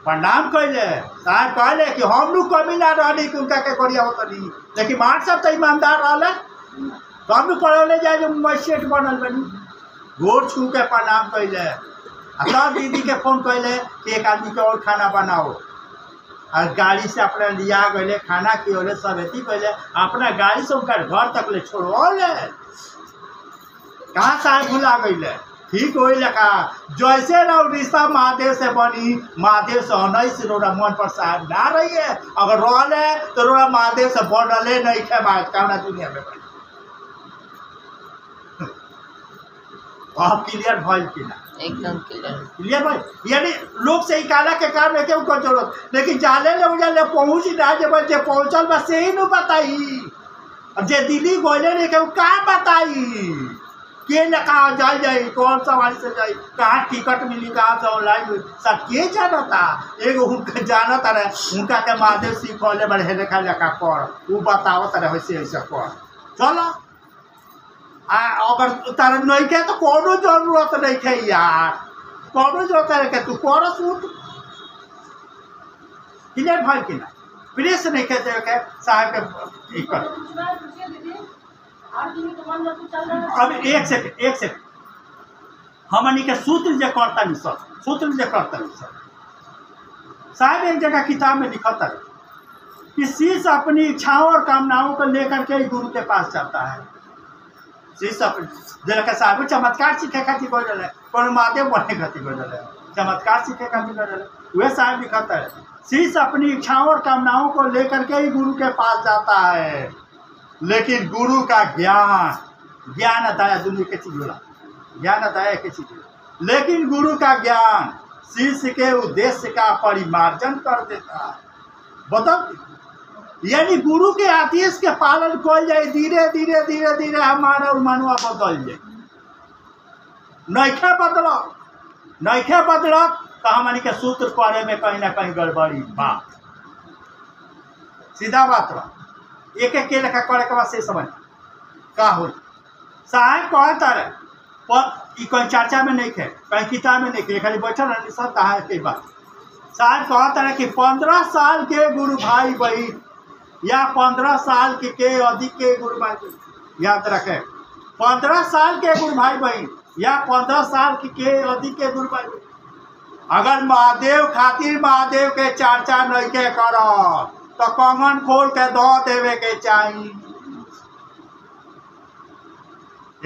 साहब कहले कि हम लोग कमी ना रही कि उनका के करिया होता नहीं, लेकिन मार साहब तो ईमानदार रहा तो हम लोग पढ़ौले जाए जो मजिस्ट्रेट बनल बनी, गोर छू के प्रणाम कैले तब दीदी के फोन कैले कि एक आदमी के और खाना बनाओ, और गाड़ी से अपना लिया गए खाना खियोले सब एथी कैले अपना गाड़ी से उनका घर तक ले छोड़ोले, कहाँ साहब भुला गए ठीक हो लगा जैसे ना रिश्ता महादेव से बनी महादेव से नहीं से रोड़ा मन पर साहब ना रही है, अगर रोले तो रोड़ा महादेव से बनले नहीं खे बात कहना दुनिया में बनी। आप क्लियर भइल कि ना? एकदम क्लियर भाई, यानी लोग से काला के काम है क्यों को जरूरत, लेकिन जाले ले उजाले पहुँच ना जे पहुँचल बस यही न बताई, अब जे दिल्ली गोले ने के का बताई के न कहाँ जाए कौन सवारी से जाए कहाँ टिकट मिली कहाँ से ऑनलाइन सब के जानता, एगो उनका जानता रहे उनका के महादेव सिखौले बड़े देखा लगा कर वो बताओ तरह वैसे ऐसा कर चलो अगर तारा नहीं के तो कोनो जरूरत नहीं है यार, कोनो जरूरत है कि तू कर सूट क्लियर भाई कि ना प्रेस नहीं कहते के साहब के कर। अब एक सेकंड हमनी के सूत्र जे करता नहीं सब साहब एक जगह किताब में लिखा था कि शिष्य अपनी इच्छाओं और कामनाओं को लेकर के ही गुरु के पास जाता है। शिष्य अपने साहब चमत्कार सीखे खातिर गए रहे कौन महादेव बनने खातिर गए रहे चमत्कार सीखे खातिर गए रहे वह साहब लिखता है शिष्य अपनी इच्छाओं और कामनाओं को लेकर के ही गुरु के पास जाता है, लेकिन गुरु का ज्ञान अदाया दुनिया के चीज बोला ज्ञान अदाया के चीज, लेकिन गुरु का ज्ञान शिष्य के उद्देश्य का परिमार्जन कर देता है। बताओ यानी गुरु के आदेश के पालन कल जाए धीरे धीरे धीरे धीरे हमारा मनवा बदल जाए, नैखे बदल तो हमारी के सूत्र करे में कहीं ना कहीं गड़बड़ी बात सीधा बात बा एक के लेखा करे के बाद से समझ का हो साहब कहता रहे कहीं चर्चा में नहीं है कहीं किताब में नहीं है खाली बैठल रहने सब कहा के बात साहब कहता रहे कि 15 साल के गुरु भाई बहन या 15 साल के अधिक के गुरु भाई बहन याद रखें 15 साल के गुरु भाई बहन या 15 साल के अधिक के गुरु भाई बहन अगर महादेव खातिर महादेव के चर्चा नहीं के कर तो कंगन खोल के दो देवे के चाहिए।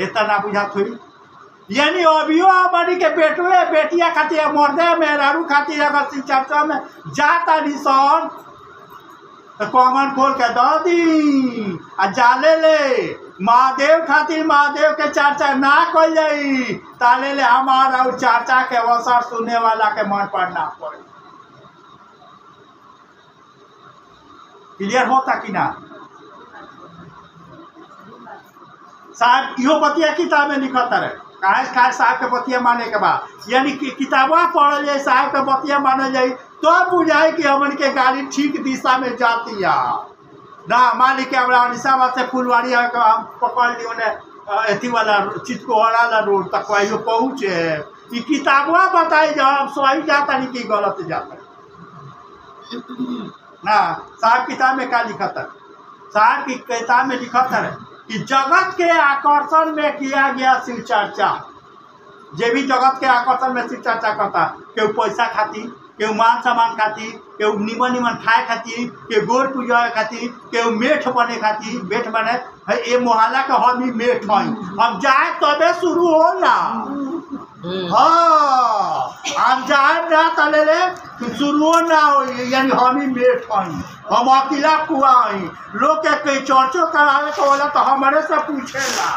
इतना बुझा थोड़ी यानी अभियो हमारी के बेटुए बेटिया खातिर मर्दे मेहरारू खातिर अगर शिव चर्चा में जाता निशान तो कंगन खोल के दो दी आ जाले ले महादेव खातिर महादेव के चर्चा ना कल जाई ताले ले हमारा और चर्चा के अवसर सुनने वाला के मन पर ना पड़े। क्लियर होता कि ना साहब? इहो बतिया किताब में लिखता रहे काहे साहब के बतिया माने के बाद यानी कि किताबा पढ़ल जाए साहब के बतिया मानल जाए तो बुझाए कि हमन के गाड़ी ठीक दिशा में जाती है ना। मान ली कि हमरा निशाबाद से फुलवाड़ी हम पकड़ ली उन्हें अथी वाला चितकोहरा वाला रोड तक वही पहुँचे ये किताबा बताई जब हम सही जाता नहीं कि गलत जाता ना। साहब किताब में क्या लिखा था? साहब की किताब में लिखा था कि जगत के आकर्षण में किया गया शिव चर्चा। जे भी जगत के आकर्षण में शिव चर्चा करता केहू पैसा खातिर, केहू मान सम्मान खातिर, केहू निमन निमन खाए खातिर, केहू गोड़ पूजा खातिर, केहू मेठ बने खातिर। मेठ बने है ये मोहल्ला के हम ही मेठ हई हम जाए तबे शुरू होला। हाँ हम जाए ना तले रे शुरू ना हो यानी हम ही मेठ हई हम अकेला कुआ हई। लोग के चर्चो करावे तो होला तो हमारे से पूछेला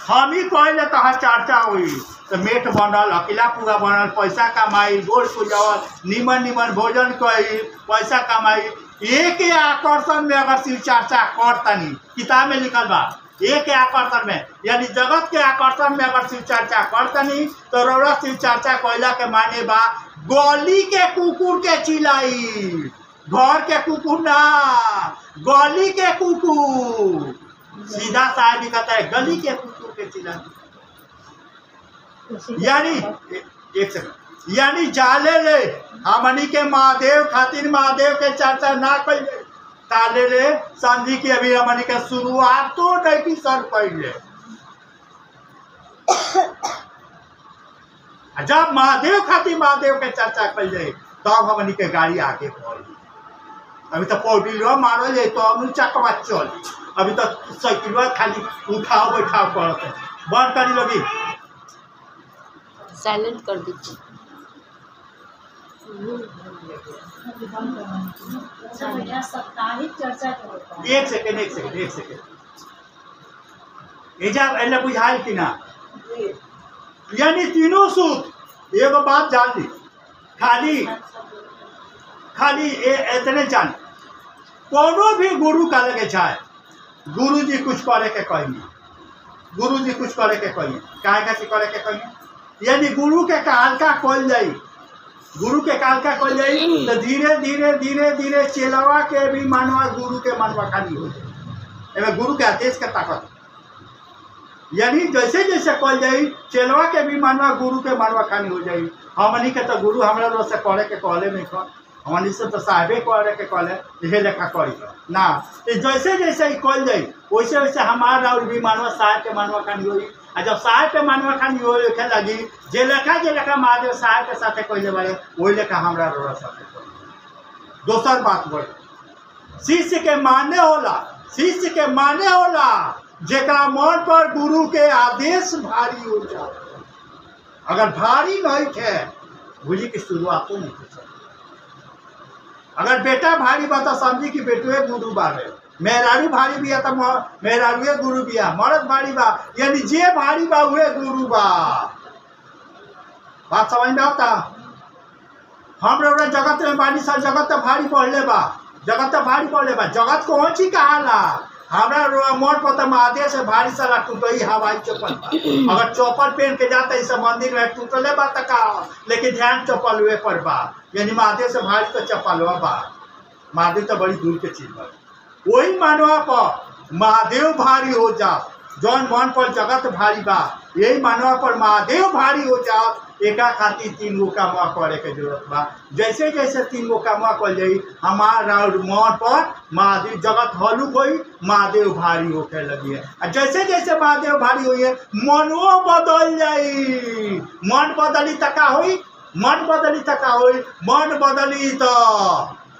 हम ही कहले तो चर्चा हुई तो मेठ बनल अकेला पूरा बनल पैसा कमाई गोड़ पूजावल निमन निमन भोजन कई पैसा कमाई। एक आकर्षण में अगर शिव चर्चा करतनी किताब में लिखल बा एक आकर्षण में यानी जगत के आकर्षण में अगर शिव चर्चा करतनी तो रौरा शिव चर्चा कहला के माने बा गली के कुकुर के चिल्लाई घर के कुकुर ना गली के कुकुर। सीधा साहब लिखता है गली के कुकुर के चिल्लाई यानी एक सेकंड यानी जाले ले हमनी के महादेव खातिर महादेव के चर्चा ना कइले ताले रे समझी कि अभी हमनी के शुरुआत तो नहीं की सर पहले जब महादेव खातिर महादेव के चर्चा कल जाए तब हमनी के गाड़ी आगे बढ़ी। अभी तो पौडिलो मारो जाए तो हम चकवा चल अभी तो साइकिल खाली उठाओ बैठाओ करते बंद करी लगी साइलेंट कर दीजिए। साप्ताहिक चर्चा जो होता है। एक सेकेंड एजा बुझाई कि ना यानी तीनों सूत एगो बात जान ली खाली इतने जान कोनो भी गुरु का लगे चाहे गुरु जी कुछ करे के कहिए काहे का करे के कहिए यानी गुरु के कालका खोल जाई तो धीरे धीरे चेलवा के भी मानवा गुरु के मानवा खाली हो जाए। गुरु के आदेश के ताकत यानी जैसे जैसे कल जाई चेलवा के भी मानवा गुरु के मानवा खाली हो जाई। हमनी के तो गुरु हमरा लोग से करे के कहले नहीं कर हमनी से तो साहबे करे के कहले यही लेखा करी ना जैसे जैसे कल जाई वैसे वैसे हमारा और भी मानवा साहब के मानवा खाली होई। जब साहब के मानवा खानी हो लिखे लगी जे लेखा महादेव साहब के साथे कहले बारे वही लेखा हमरा रोड़ा साथे। दोसर बात बोल शिष्य के माने होला जेकरा मन पर गुरु के आदेश भारी हो जाए। अगर भारी नहीं है बुझी की शुरुआत तो नहीं है। अगर बेटा भारी बा तो समझी कि बेटुए गुरु बारे मेहरारू भारी बिया तो मेहरारूए गुरु बिया मर्द भारी बा यानी जे भारी बा हुए गुरु बा। बात समझ में आता? हम लोग जगत में बानी सर जगत तो भारी पढ़ले बा जगत कौन सी कहाला हमारा मन पर तो महादेव से भारी सारा टूटई हवाई चप्पल अगर चप्पल पहन के जाता इस मंदिर में टूटले बा तक लेकिन ध्यान चप्पल हुए पर बा यानी महादेव से भारी तो चप्पल बा। महादेव तो बड़ी दूर के चीज बा वही मानवा पर महादेव भारी हो जाओ जौन मन पर जगत भारी बा यही मानवा पर महादेव भारी हो जाओ। एका खातिर 3 गो कामवा करे के जरूरत बा। जैसे जैसे 3 गो कामवा कर जाई हमारा मन पर महादेव जगत हलुक होई महादेव भारी होके लगी है। जैसे जैसे महादेव भारी हुई है मनो बदल जाई मन बदली तका हुई मन बदली त का होई, मन बदली तो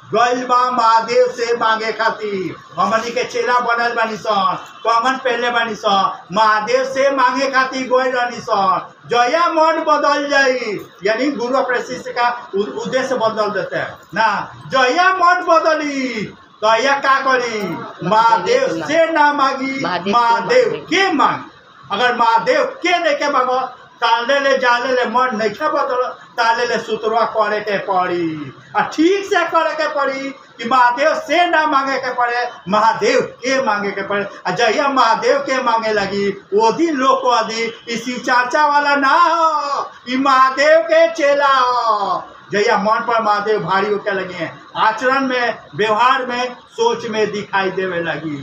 गइल बा महादेव से मांगे खातिर। हमनी के चेला बनल बानी सन, कंगन पहले बानी सन, महादेव से मांगे खातिर गइल रहनी सन। जया मन बदल जाई, यानी गुरु अपने शिष्य का उद्देश्य बदल देते हैं ना। जया मन बदली तो यह का करी, महादेव से ना मांगी, महादेव के मांगी। अगर महादेव के नहीं के मांगो, ताले ले जाले ले मन नहीं के बदल, ताले ले सुतरवा करे के पड़ी, और ठीक से करे के पड़ी कि महादेव से ना मांगे के पड़े, महादेव के मांगे के पड़े। और जहिया महादेव के मांगे लगी, वो दिन लोग को दी इसी चाचा वाला ना हो, ये महादेव के चेला हो। जहिया मन पर महादेव भारी होके लगे, आचरण में, व्यवहार में, सोच में दिखाई देवे लगी।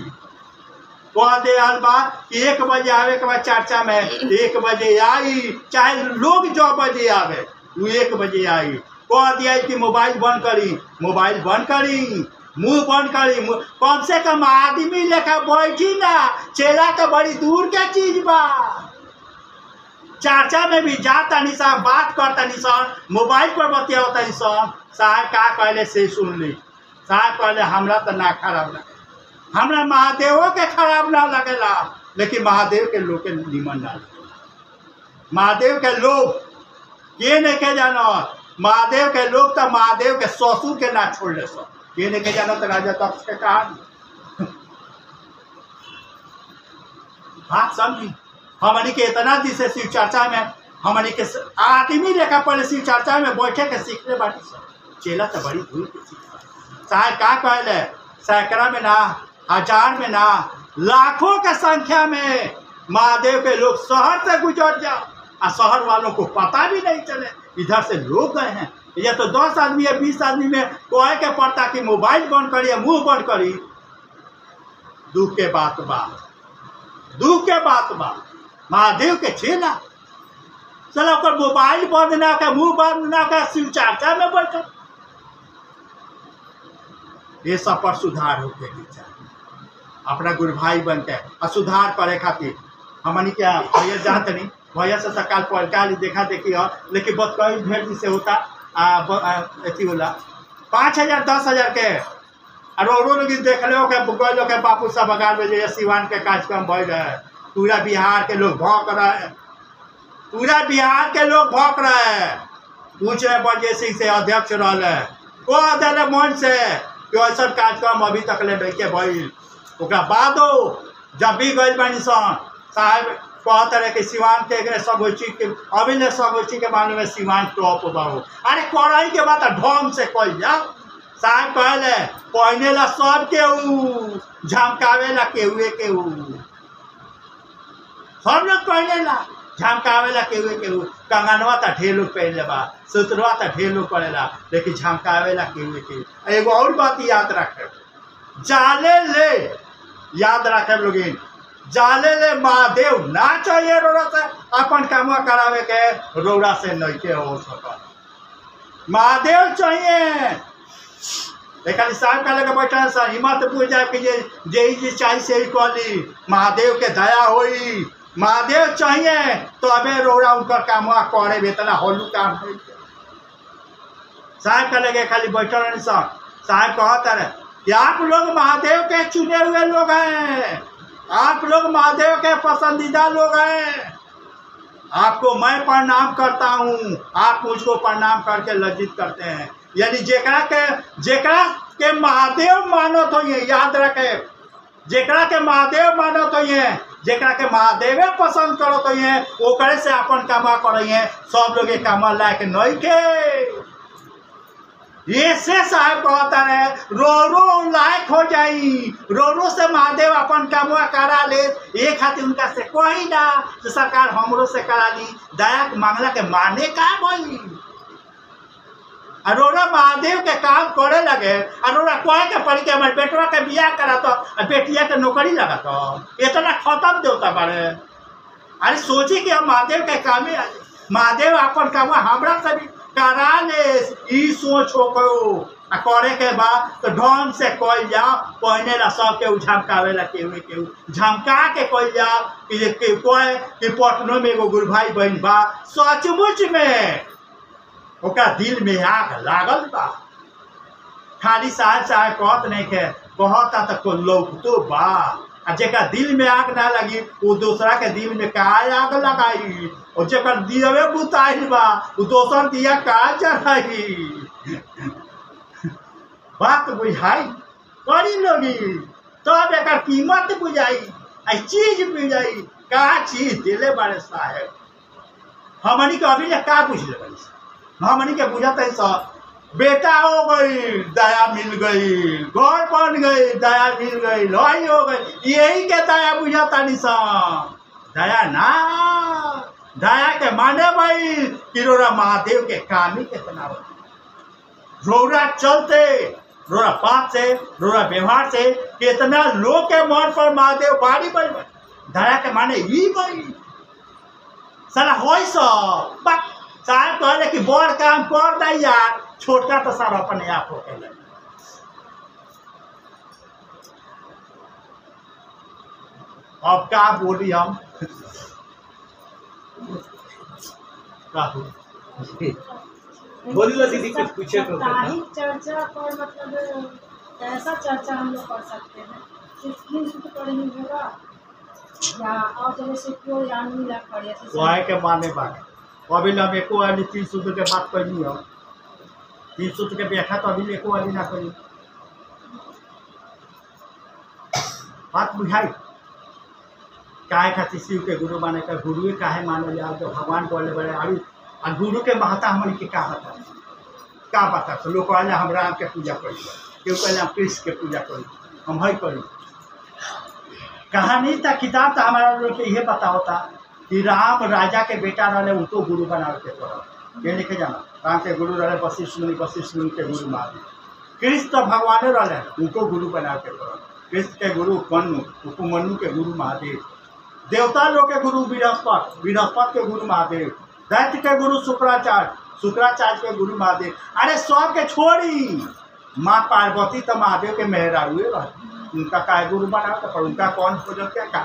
कह दे अलबा कि 1 बजे आवे के बाद चर्चा में 1 बजे आई, चाहे लोग जो बजे आवे वो 1 बजे आई। कह दिया कि मोबाइल बंद करी, मोबाइल बंद करी, मुंह बंद करी, कम से कम आदमी लेकर बैठी ना, चेला का बड़ी दूर के चीज बा। चर्चा में भी जाता नहीं सा, बात करता नहीं सा, मोबाइल पर बतिया होता नहीं सा। साहब का कहले से सुन ली, साहब कहले हमरा तो ना खराब लगे, हमरा महादेवों के खराब ना लगेला, लेकिन महादेव के लोग के निमन ना लगे। महादेव के लोग के नहीं के जानो, महादेव के लोग तो महादेव के ससुर के ना छोड़ ले सो, ये नहीं के जानो तो राजा तक्ष के कहानी। हाँ समझी, हमनी के इतना दिन से शिव चर्चा में हमनी के आदमी लेकर पहले शिव चर्चा में बैठे के सीखने बाटी सब। चेला तो बड़ी दूर के सीखा, चाहे का कहले सैकड़ा में ना, 1000 में ना, लाखों के संख्या में महादेव के लोग शहर से गुजर जाओ, और शहर वालों को पता भी नहीं चले इधर से लोग गए हैं। ये तो 10 आदमी या 20 आदमी में कहे के पड़ता कि मोबाइल बंद करिए, मुंह बंद करी। दुख के बात बा, दुख के बात बा। महादेव के चेला चलो कर मोबाइल बंद ना कर, मुंह बंद ना कर, शिव चर्चा में बैठो। ये सब पर सुधार होके चाहिए, अपना गुरु भाई बन के और सुधार करे खातिर हमनी क्या भैया जात नहीं, भैया से सकाल पलकाली देखा देखी हो, लेकिन बहुत कई भेड़ से होता अथी होला 5000 10,000 के रो लोग देख लो के बापू सब बगान में जो सिवान के कार्यक्रम भय रहे, पूरा बिहार के लोग भौंक रहे हैं, पूरा बिहार के लोग भौंक रहे हैं। पूछ रहे बजे सिंह से अध्यक्ष रहे को दिले मन से कि ऐसा कार्यक्रम अभी तक ले नहीं के भइल। ओकरा बादो जब भी गई बानी सन साहब कहते रहे कि सिवान के सगोची के अभी ले सगोची के मामले में सिवान टॉप बहु। अरे कराई के बाद ढंग से कल जाओ। साहब कहले पहने ला सब केहू, झमकावे ला केहुए केहू, सब लोग पहने ला झमकावे ला केहुए केहू। कंगनवा तो ढेर लोग पहन ले बा, सुतरवा तो ढेर लोग पड़ेला, लेकिन झमकावे ला केहुए केहू। एगो और बात याद रखे, जाले ले याद रखे लोगिन, जाले ले महादेव ना चाहिए रोड़ा से अपन काम करावे के, रोड़ा से नहीं के हो सका। महादेव चाहिए। लेकिन साहब का लगे बैठा सर हिम्मत पूछ जाए कि जे चाहिए से ही कहली महादेव के दया होई, महादेव चाहिए तो अबे रोड़ा उनका काम करे बेतना होलू काम हो। साहब का लगे खाली बैठा रहे सर, साहब कहता रहे कि आप लोग महादेव के चुने हुए लोग हैं, आप लोग महादेव के पसंदीदा लोग हैं, आपको मैं प्रणाम करता हूँ, आप मुझको प्रणाम करके लज्जित करते हैं। यानी जेकरा के महादेव मानो तो ये याद रखे, जेकरा के महादेव मानो तो ये, जेकरा के महादेवे पसंद करो तो ये ओकरे से अपन कामा करिए। सब लोग ये कामा लायक नहीं के। ये से साहब कहता है रो रो लायक हो जाई, रो रो से महादेव अपन कामवा करा ले। एक खातिर उनका से कोई ना तो सरकार हमरो से करा दी, दया मांगला के माने का बोली। अरोरा महादेव के काम करे लगे, अरोरा कहे के पड़ी के हमारे बेटवा के बियाह करा तो बेटिया के नौकरी लगा तो इतना खत्म देवता बारे। अरे सोची कि हम महादेव के काम में महादेव अपन काम हमरा से भी करा ले, ई सोच हो करो करे के बाद तो ढंग से कल जाओ। पहने ला सब के झमकावे ला केहू झमका के कल जाओ कि पटनो में एगो गुरु भाई बहन बा, सचमुच में ओकरा दिल में आग लागल बा। खाली साहब कहत नहीं के कहता तो को लौकतो बा। आ जेका दिल में आग ना लगी वो दूसरा के दिल में का आग लगाई। और जेकर दियवे बुताइल बा वो दोसर दिया का चढ़ाई। बात बुझाई करी लोगी तब एक कीमत बुझाई। चीज बुझाई का चीज दिले बड़े साहेब। हमनी के अभी का बुझले बड़ी हमनी के बुझत है सब बेटा हो गई दया मिल गई, घर बन गई दया मिल गई, लड़ाई हो गई, यही के दया बुझाता निशान। दया ना दया के माने भाई कि रोरा महादेव के कामी कितना रोरा चलते रोरा बात से रोरा व्यवहार से कितना लोग के मन पर महादेव बारी बन दया के माने ही गई साला हो सब साहब कहले कि बड़ काम कर दे यार छोटा तो सब अपने आप हो के अब क्या बोली हम बोली तो दीदी कुछ पूछे तो साप्ताहिक चर्चा पर मतलब कैसा चर्चा हम लोग कर सकते हैं? सिर्फ 3 सूत्र पर ही होगा या और जगह से क्यों या मिला पड़े वह के माने बात अभी हम एको वाली 3 सूत्र के बात करनी हो 3 सूत्र के व्याख्या तो अभी एको वाली ना करी बात बुझाई काहे खातिर शिव के गुरु माने का गुरु काहे माने जाओ तो भगवान बोले बड़े अभी और गुरु के महत्ता हमारी के का बता तो लोग कहले हम राम के पूजा करी क्यों कहले हम कृष्ण के पूजा करी हम है करी कहानी था किताब तो हमारा लोग के ये बता होता कि राम राजा के बेटा रहे उनको गुरु बना के पड़ा ये लिखे जाना राम के गुरु रहे वशिष्ठ मुनि के गुरु महादेव। कृष्ण तो भगवान रहे उनको गुरु बना के पड़ा कृष्ण के गुरु उपमन्यु के गुरु महादेव। देवता लोग के गुरु बृहस्पति के गुरु महादेव। दैत्य के गुरु शुक्राचार्य के गुरु महादेव। अरे सब के छोड़ी माँ पार्वती तो महादेव के मेहरा हुए रहे उनका काय गुरु बना तो पर उनका कौन खोजल क्या का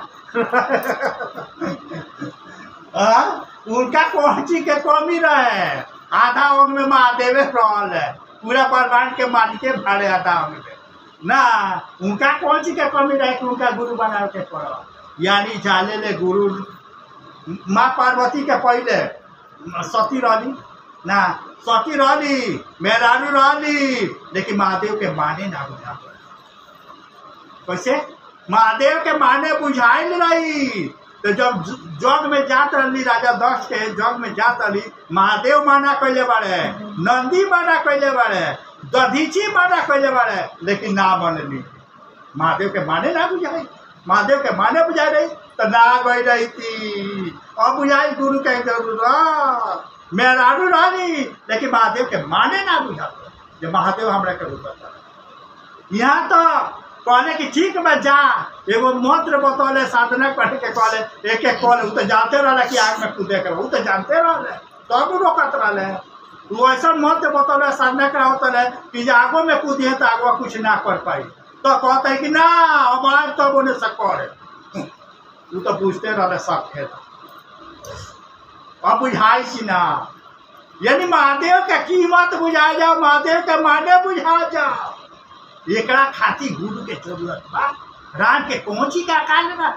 उनका कौन चीज के कमी रहे आधा अंग में महादेव रहल है पूरा ब्रह्मांड के मालिके भाड़े आधा अंग में ना उनका कौन चीज के कमी रहे कि उनका गुरु बना के पड़ा। यानी जाले ले गुरु माँ पार्वती के पहले सती रही ना सती रही मेहरारू रही लेकिन महादेव के माने ना बुझा कैसे महादेव के माने बुझाइल रही तो जब जग में जात रही राजा दक्ष के जग में जात रही महादेव माना कैले बारे नंदी माना कैले बारे दधीची माना कैले बारे लेकिन ना बनली महादेव के माने ना बुझाई महादेव के माने बुझाई रही तो ना गई रही थी अब बुझाई गुरु के जरूरत मेहरारू रही लेकिन महादेव के माने ना बुझा जो महादेव हमरा के रूप यहाँ तो कहले कि ठीक बा जा एगो मंत्र बतौले साधना पढ़ के कहले एक कहले उ तो जानते रहे कि आग में कूदे कर उ तो जानते रहे तब रोकत रहे वो ऐसा मंत्र बतौले साधना करा होता है कि आगो में कूदिए तो आगो कुछ ना कर पाई तो कहते है कि ना अब आग तो बोले सकर तू तो पूछते रहे सब खेल अब बुझाई कि ना यानी महादेव के कीमत बुझा जाओ महादेव के माने बुझा जाओ एकरा खातिर गुरु के जरूरत बा। राम के कौची का काल बा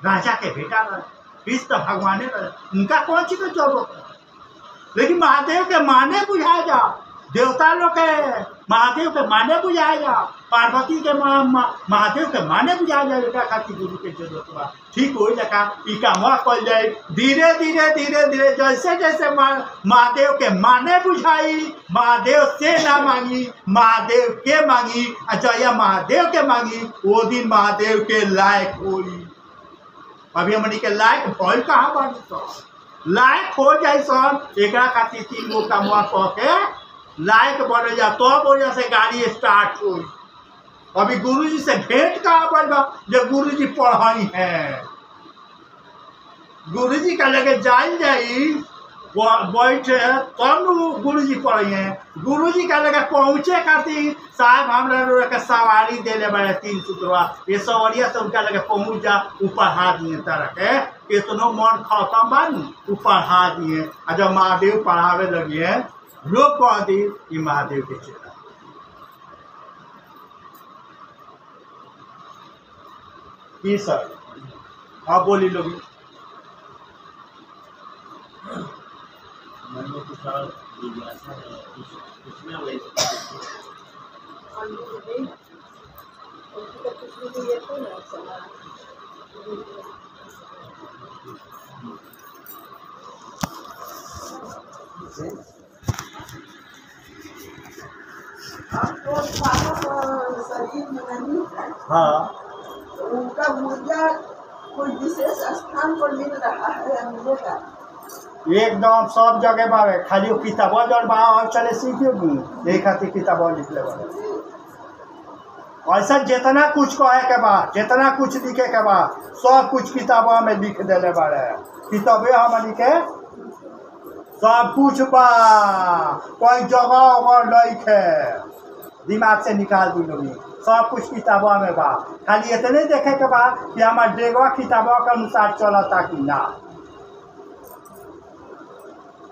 राजा के बेटा रहे कृष्ण भगवान रहे उनका कौची के जरूरत है लेकिन महादेव के माने बुझाया जाओ देवता लोग के महादेव के माने बुझाया जाओ पार्वती के महादेव के माने बुझाया जाए एकरा खातिर गुरु के जरूरत बा। ठीक हो लगा ई काम कल जाए धीरे धीरे धीरे धीरे जैसे जैसे महादेव के माने बुझाई महादेव से ना मांगी महादेव के मांगी जया महादेव के मांगी वो दिन महादेव के लायक होई। अभी हमनी के लायक भइल कहाँ बानी सब लायक हो जाए सब एकरा खातिर 3 गो काम कह के लायक बन जा तो वजह से गाड़ी स्टार्ट हुई। अभी गुरुजी से भेंट कहाँ पड़ेगा जब गुरुजी पढ़ाई है गुरुजी का लगे जाई जाई बैठे तब गुरुजी पढ़ी है गुरुजी का लगे पहुँचे खातिर साहब हमरा के सवारी देले बड़े 3 सूत्रवा ये सवारिया से उनका लगे पहुँच जा ऊपर हाथ दिए तरह के कितनो मन खाता बानी उ पढ़ा दिए। आ जब महादेव पढ़ावे लगिए लोग कह दी कि महादेव के चेला। की सर हाँ बोली लोग। मन में कुछ और जिज्ञासा है, पूछना वैसे आपको साहब शरीर में नहीं है, हाँ उनका ऊर्जा कोई विशेष स्थान पर मिल रहा है या मिलेगा? एकदम सब जगह बावे, खाली वो किताबा जब बा और चले सीखे यही खातिर किताबा लिखले बावे। ऐसा जितना कुछ कहे के बाद जितना कुछ लिखे के बाद सब कुछ किताबा में लिख देले बारे। किताबे हमनी के सब कुछ बा, कोई जगह और लिखे दिमाग से निकाल दी लोग। सब कुछ किताबा में बा, खाली इतने देखे के बा कि हमार डेगवा किताबा के अनुसार चलता कि ना।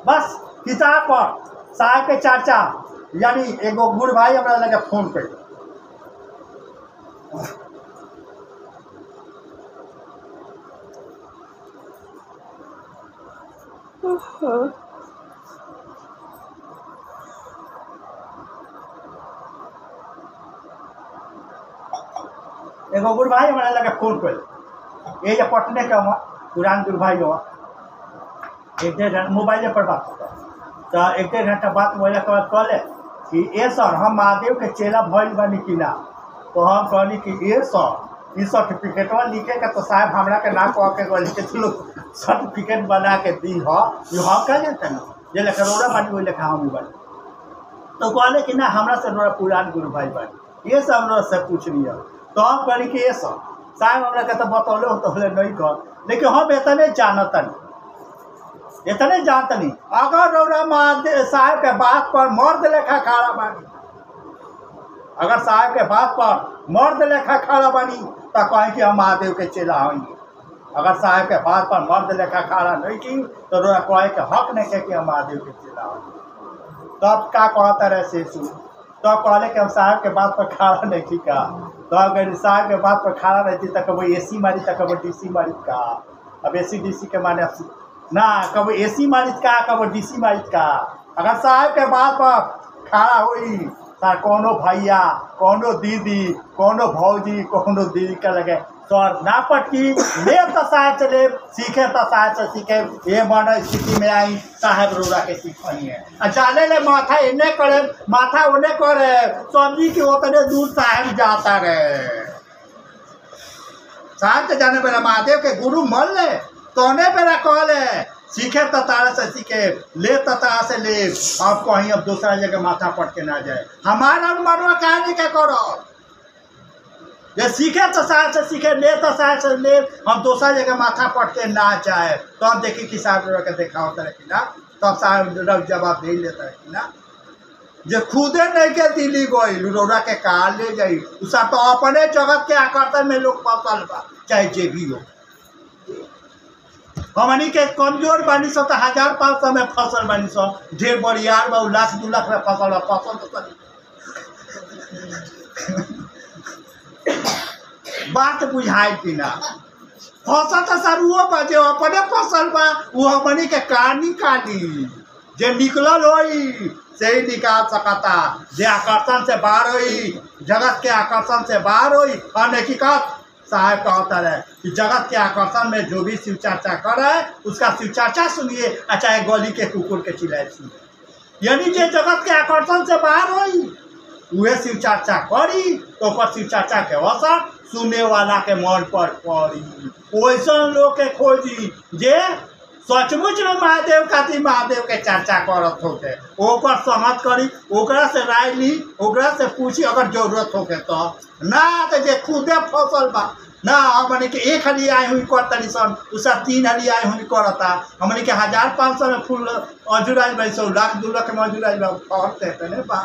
बस किताब पर साहब के चर्चा यानी एगो गुड़ भाई हमरा लगे फोन कर एगो गुड़ भाई हमरा लगे फोन कर ये पटने का हुआ पुरान गुड़ भाई हुआ। एक डेढ़ घंटा मोबाइल पर बात होता तो एक डेढ़ घंटा बात बोले के बाद कहले कि ये सर हम महादेव के चेला भइल बनी कि ना। तो हम कहली कि ये सर इस सर्टिफिकेटवा लिखे के तो साहब हमरा के ना कह के बोले कि चलो सर्टिफिकेट बना के दी हो जो हम कह जाते ना जे लेकर रोड़ा बानी वो लेखा हम बनी। तो कहले कि ना हमरा से रोड़ा पुरान गुरु भाई बनी ये सब हमरा से पूछ लिया। तो हम कहली कि ये सर साहब हमरा के तो बतौले हो तो नहीं कह, लेकिन हम इतने जानतनी इतने जानतनी अगर रौरा महादेव साहब के बात पर मर्द लेखा खड़ा बानी, अगर साहब के बात पर मर्द लेखा खड़ा बानी तो कहें कि हम महादेव के चेला होंगे। अगर साहब के बात पर मर्द लेखा खड़ा नहीं की तो रौरा कहे के हक नहीं के कि हम महादेव के चेला होंगे। तब का कहता रहे शेषु तो कहले कि हम साहब के बात पर खड़ा नहीं की का। तो अगर साहब के बात पर खड़ा रहती तो कभी AC मारी तो कभी DC मारी का। अब AC DC के माने ना कभी AC मारित का कभी DC मारित का। अगर साहब के बात पर खड़ा हुई सर कोनो भैया कोनो दीदी कोनो भौजी कोनो दीदी के लगे सर ना पटकी ले तो साहब से ले सीखे तो साहब से सीखे ये मन स्थिति में आई साहब रोड़ा के सीखनी है। जाने ले माथा इन्हें करे माथा उन्हें करे समझी कि उतने दूर साहब जाता रहे। साहब से जाने वाला महादेव के गुरु मन ले तोने मेरा कॉल है सीखे तो तारा से सीखे ले तो तारा से ले। अब कहीं अब दूसरा जगह माथा पट के ना जाए। हमारा मनवा कहानी क्या करो ये सीखे तो साहब से सीखे ले तो साहब से ले हम दूसरा जगह माथा पट के ना जाए। तो अब देखिए कि साहब के देखा होता है कि ना तो अब साहब जवाब दे लेता है कि ना जो खुदे नहीं के दिल्ली गई रोड़ा के कहा ले जाई उसका तो अपने जगत के आकर्षण में लोग फसल बा चाहे जे भी हो। हमनी के कमजोर बानी सो तो 1500 में फसल बानी सो ढेर बड़ियार बा 1 लाख 2 लाख में फसल बा फसल तो बात बुझाई कि ना फसल तो सर वो बा जो अपने फसल बा वो हमनी के कहानी काली जे निकलल होई से ही निकाल सकता जे आकर्षण से बाहर होई जगत के आकर्षण से बाहर होई। और हकीकत साहब कहता है कि जगत के आकर्षण में जो भी शिव चर्चा कर रहा है उसका शिव चर्चा सुनिए चाहे गली के कुकुर के चिल्लाए सुनिए। यानी जे जगत के आकर्षण से बाहर होई वह शिव चर्चा करी तो पर शिव चर्चा के असर सुनने वाला के मन पर पड़ी। वैसा लोग के खोजी जे सचमुच में महादेव खातिर महादेव के चर्चा करत होके ओकर सहमत करी ओकरा से राय ली ओकरा से पूछी अगर जरूरत होके तो ना तो जे खुदे फसल बा ना हमने के 1 हली आई हुई करतनी सन उसका 3 हली आई हुई करता हमने के 1500 में फूल अजुराज भाई 100 लाख 2 लाख में अजुराज फरते तने बा।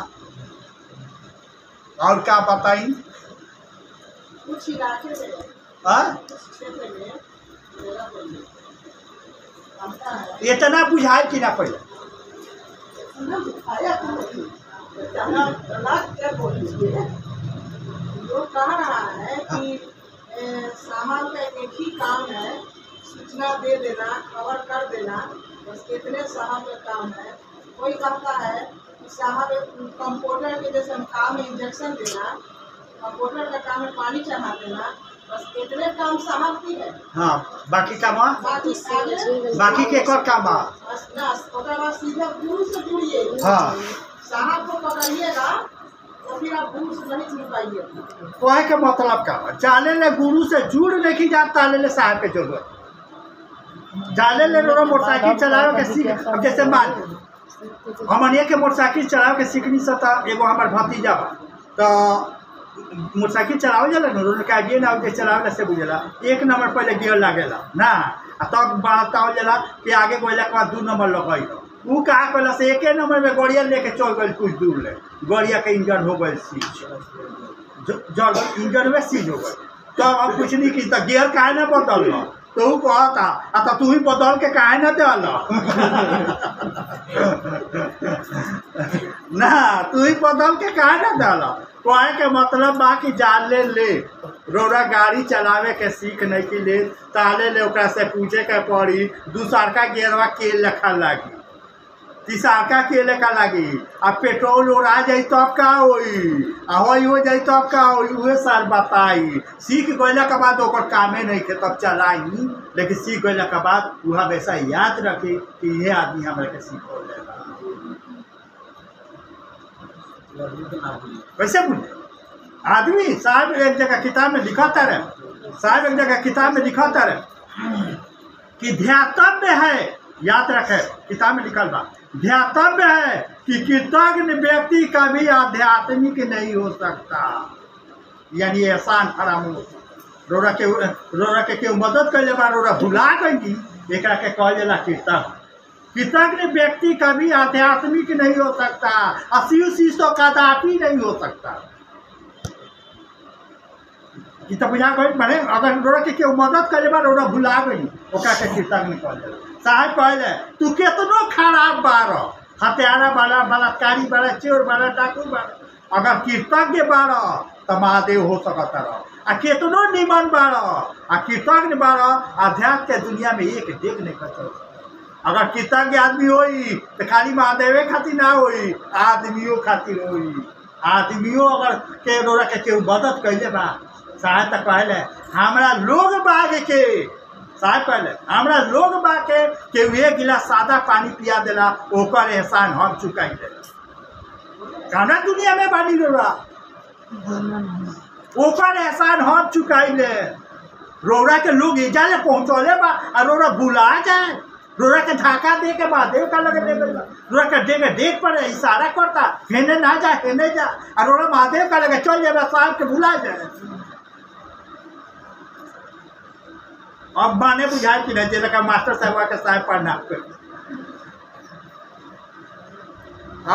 और क्या बताई कुछ इलाके में हां आता है इतना बुझाए कि ना पहले ना दिखाया तो नहीं ज़्यादा गलत क्या बोलिए वो कह रहा है कि साहब का एक ही काम है सूचना दे देना खबर कर देना बस इतने साहब का काम है। कोई कहता है कि साहब कंप्यूटर के जैसे काम है इंजेक्शन देना कंप्यूटर का काम है पानी चढ़ा देना बस इतने काम साहब की है। हाँ बाकी काम बा? बाकी आगे बाकी के और काम बा? बस ओकरा बाद सीधा गुरु से जुड़िए। हाँ साहब को पकड़िएगा तो फिर आप गुरु से नहीं जुड़ पाइए। कहे के मतलब का बा? जाले ले गुरु से जुड़ नहीं जात ताले ले साहब के जरूरत जाले ले रोड़ा मोटरसाइकिल चलावे के सीख। अब जैसे मान हमन के मोटरसाइकिल चलावे के सीखनी सता एगो हमार भतीजा बा तो मोटरसाइकिल चलावे जाला ना रोड का आगे ना जे चलावे से बुझेला एक नंबर पहले गियर लागेला ना आ तब बतावल जाला कि आगे गोइला के बाद 2 नंबर लगाई ऊ कहा कहला से एके नंबर में गड़िया लेके चल गइल कुछ दूर ले गड़िया के इंजन हो गइल सीज जब इंजन में सीज हो गइल तब अब कुछ नहीं की तो गियर काहे ना बदल तो ऊ कहता तो तू ही बदल के काहे ना देल ना तू ही बदल के काहे ना देल कहे के मतलब बा कि जाले ले रोड़ा गाड़ी चलावे के सीख नहीं की ले ताले ले ओकरा से पूछे के पड़ी दूसरका गियरवा के लेखा लागी तीसरका के लेखा लागी अब पेट्रोल उड़ा जाई तब का होई आ होई हो जाई तब का होई उहे सर बताई सीख गइला के बाद ओकर कामे नहीं के तब चलाई लेकिन सीख गइला के बाद उ हमेशा याद रखी कि ये आदमी हमरा के सिखौले वैसे बोले आदमी साहब एक जगह किताब में लिखाता रहे साहब एक जगह किताब में लिखाता रहे कि ध्यातव्य है याद रखे किताब में लिखल बा ध्यातव्य है कि कृतज्ञ व्यक्ति कभी आध्यात्मिक नहीं हो सकता यानी एहसान फरामोश रोड़ा के केहू मदद कैले बा रोड़ा भुला गई एकरा के कहल जाला कृतज्ञ व्यक्ति कभी आध्यात्मिक नहीं हो सकता असीव शीशो कदापि नहीं हो सकता ई तो बुझा गई माने अगर रोड़ा के केहू मदद करे बा रोड़ा भुला गई ओकरा के कृतज्ञ कहल जाला साहब कहले तू केतनो खराब बार हत्यारा बारा बलात्कारी बारा चोर बारा डाकू बारा अगर कृतज्ञ बार तो महादेव हो सकता रह आ केतनो निमन बार आ कृतज्ञ बार अध्यात्म के दुनिया में एक डेग नहीं कर सकता अगर कृतज्ञ आदमी होई तो खाली महादेवे खातिर ना होई आदमियों खातिर होई आदमियों अगर के रोड़ा के केहू मदद कैले बा साहब तक कहले हमरा लोग बाग के साहब कहले हमरा लोग बाग के केहू एक गिलास सादा पानी पिया देला ओकर एहसान हम चुकाई दे काना दुनिया में बानी रोड़ा ओकर एहसान हम चुकाई ले रोड़ा के लोग एजा ले पहुँचौले बा आ रोड़ा भुला जाए रोड़ा के ढाका दे के महादेव का लगे दे रोड़ा के देख पर इशारा करता हेने ना जा हेने जा और रोड़ा महादेव का लगे चल जाए साहब के भुला जाए अब माने बुझाए कि नहीं जैसे मास्टर साहब के साहब पढ़ना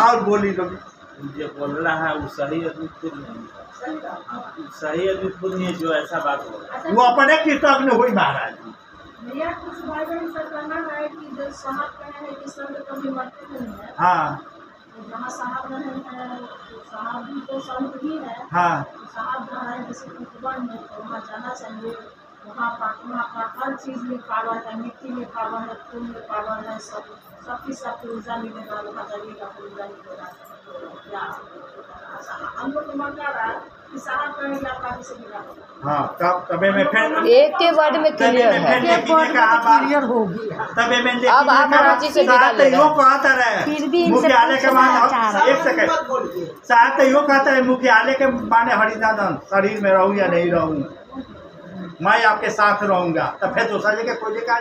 और बोली लोग जो बोल रहा है वो सही आदमी खुद नहीं सही आदमी खुद नहीं जो ऐसा बात हो रहा है वो अपने कृतज्ञ हुई महाराज भैया कुछ भाई बहन का कहना है कि जो साहब कहे हैं कि संत कभी मरते नहीं है हाँ तो जहाँ साहब रहे हैं तो साहब भी तो संत ही है हाँ तो साहब जहाँ है जैसे कुटुंबन में तो वहाँ जाना चाहिए वहाँ का हर चीज़ में पावन है मिट्टी में पावन है फूल में पावन है सबकी सबकी ऊर्जा मिलेगा वहाँ जाइएगा तो ऊर्जा मिलेगा क्या हम लोग को मन कर रहा है कि साहब कहेंगे आपका से मिला हाँ तबे में फिर एक के वर्ड में क्लियर है क्लियर होगी तबे में अब आप रांची से विदा ले रहे हैं। कहता रहे मुख्यालय के माने एक सेकंड साथ यो कहता है मुख्यालय के माने हरिदान शरीर में रहूं या नहीं रहूं मैं आपके साथ रहूंगा तो फिर दूसरा जगह कोई जगह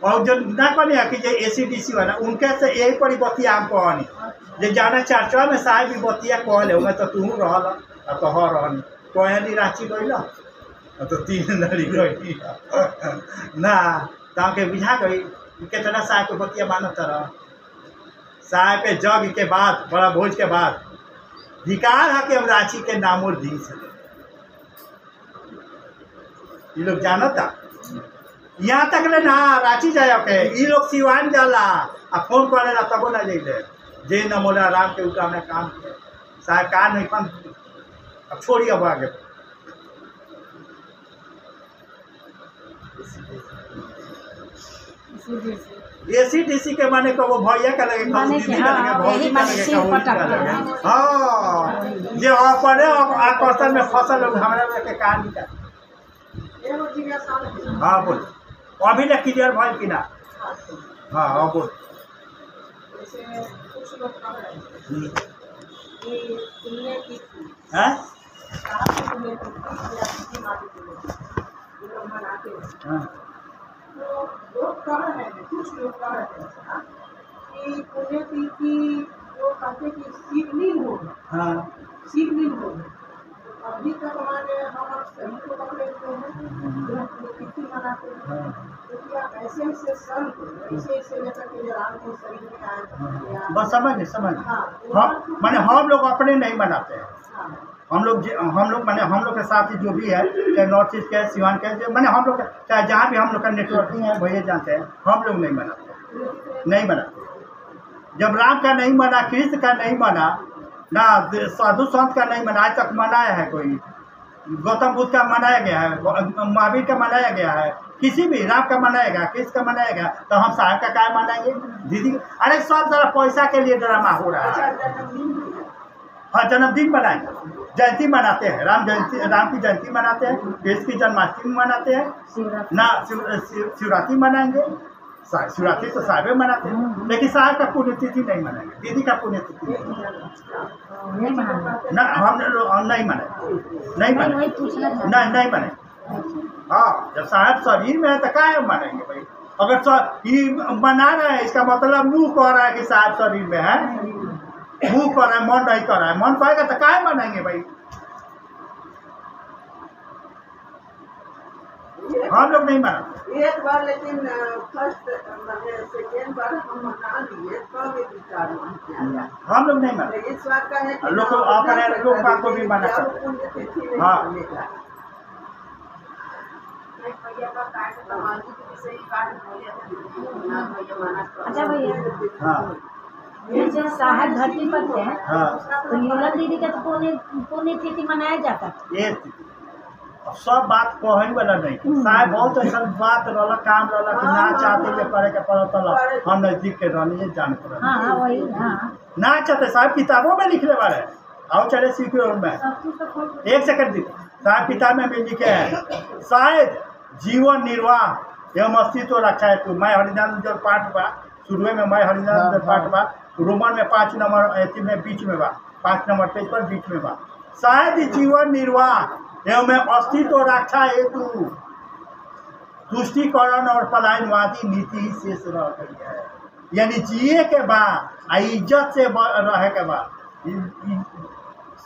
और जो ना कहने कि जो ACDC वाला उनके से यही पड़ी बतिया हम कहनी जो जाना चर्चा में साहब भी बतिया कहले होगा तो तू रहल तो हो रहनी कहनी रांची गई तो 3 लड़ी गई ना के बुझा गई कितना साहब के बतिया मानत रह साहब के जग के बाद बड़ा भोज के बाद धिकार है कि हम रांची के नामोर दी से ये लोग जानता यहाँ तक ले ना रांची जाए के ई लोग सिवान जाला आ फोन करेला तबो ना जाइले जे न मोला राम के उका हमने काम किया साहब का नहीं पन अब छोड़िए अब आगे एसीडीसी के माने को वो भैया का लगे माने कि हाँ, यही माने सिर पटक के। हाँ जे अपने आकर्षण में फसल लोग हमरा के कहां निकल एगो जिज्ञासा है। हाँ बोल अभी ना क्लियर भइल कि ना हाँ हाँ बोल जैसे कुछ लोग कह रहे हैं कि तुमने की हैं साहब तुमने की माटी के ये लोग मनाते हैं। हाँ तो लोग कह रहे हैं, कुछ लोग कह रहे हैं कि पुण्यतिथि जो कहते कि शिवलिंग हो हाँ शिवलिंग हो अभी तक हमारे हम सही को पकड़े हुए हैं जो पुण्यतिथि मनाते हैं। तो क्या ऐसे ऐसे संत ऐसे लेकर के राम के शरीर में आए या बस समझ हाँ हम माने हम लोग अपने नहीं मनाते हैं हाँ हम लोग माने हम लोग के साथ जो भी है चाहे नॉर्थ ईस्ट के सिवान के माने हम लोग चाहे जहाँ भी हम लोग का नेटवर्किंग है भैया जानते हैं हम लोग नहीं मनाते नहीं मनाते जब राम का नहीं मना कृष्ण का नहीं मना ना साधु संत का नहीं मना आज तक मनाया है कोई गौतम बुद्ध का मनाया गया है महावीर का मनाया गया है किसी भी राम का मनाया गया कृष्ण का मनाया गया तो हम साहब का क्या मनाएंगे दीदी अरे सब जरा पैसा के लिए ड्रामा हो रहा है हाँ जन्मदिन मनाएंगे जयंती मनाते हैं राम की जयंती मनाते हैं कृष्ण की जन्माष्टमी मनाते हैं ना शिवरात्रि मनाएंगे शिवरात्रि तो साहब मनाते हैं लेकिन साहब का पुण्यतिथि नहीं मनाएंगे दीदी का पुण्यतिथि ना हम नहीं मनाएंगे नहीं मनाएंगे हाँ जब साहब शरीर में है तो क्या मनाएंगे भाई अगर ये मना रहे हैं इसका मतलब मुंह कह रहा है कि साहब शरीर में है मुंह कर रहा है मन नहीं कर रहा है मन कहेगा तो क्या मनाएंगे भाई हम लोग नहीं मनाते एक बार लेकिन फर्स्ट सेकेंड बार हम मना लिए तब ये विचार किया हम लोग नहीं मनाते इस बात का है कि लोग अपने लोग बात को भी मना करते हैं हाँ अच्छा भैया हाँ जैसे साहब धरती पर थे हाँ तो यूलन दीदी का तो पुण्यतिथि मनाया जाता था ये सब बात कहे वाला नहीं साहब बहुत ऐसा बात रहला काम रहला कि ना चाहते हुए करे के पड़त हम नजदीक के रहनी जान पड़ा हाँ वही हाँ ना चाहते साहब किताबों में लिखले वाले आओ चले सीखे में एक सेकंड दी साहब किताब में भी लिखे हैं शायद जीवन निर्वाह एवं अस्तित्व रखा है तू मैं हरिनाम जो पाठ बा शुरू में मैं हरिनाम जो पाठ बा रोमन में 5 नंबर एथी में बीच में बा 5 नंबर पेज पर बीच में बा शायद जीवन निर्वाह एवं अस्तित्व रक्षा हेतु तुष्टिकरण और पलायनवादी नीति ही शेष रह गई है यानी जिए के बाद इज्जत से रहे के बाद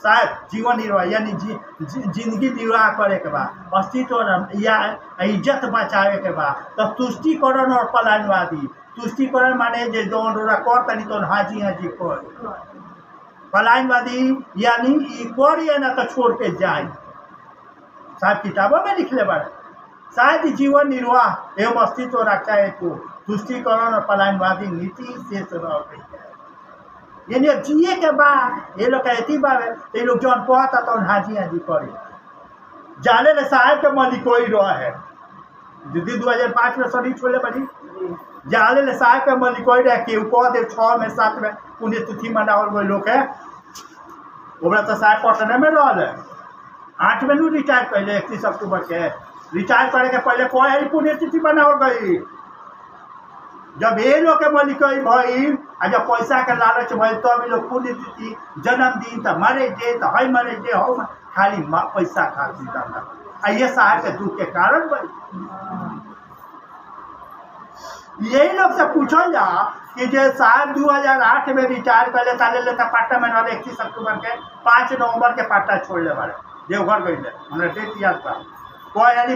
शायद जीवन निर्वाह यानी जिंदगी निर्वाह करे के बाद अस्तित्व या इज्जत बचावे के बाद तो तुष्टिकरण और पलायनवादी तुष्टिकरण माने जे जौन रोरा कर तनी तो हाजी कर पलायनवादी यानी ई करिए ना तो छोड़ के जाए साहब किताबों में लिखले बारे शायद जीवन निर्वाह एवं अस्तित्व रखा है तो तुष्टिकरण और पलायनवादी नीति शेष रह गई है यानी अब जिए के बाद ये लोग कहती बारे तो ये लोग जौन कहता तो हाजी करे जाने ले साहब के मालिक कोई रहा है दीदी 2005 में शरीर छोड़े बड़ी जाले ले साहब के मालिक कोई रहे कि कह दे 6 में 7 में पुण्यतिथि मनावल गई लोग है ओकरा तो साहब पटने में रहा है 8 में रिटायर कैले 31 अक्टूबर के रिटायर करे के पहले कोई पुण्यतिथि मनावल गई जब ये लोग के मालिक भइल आ जब पैसा के लालच भइल तब तो लोग पुण्यतिथि जन्मदिन तो मरे जे तो है मरे जे हो खाली पैसा खाती दादा आ ये साहब के दुख के कारण भाई यही लोग से पूछल जा कि जो साहब 2008 में रिटायर कर ले ताले लेता पाटा में 31 अक्टूबर के 5 नवंबर के पाटा छोड़ ले बारे देवघर गई हमारा डेट याद था कोई यानी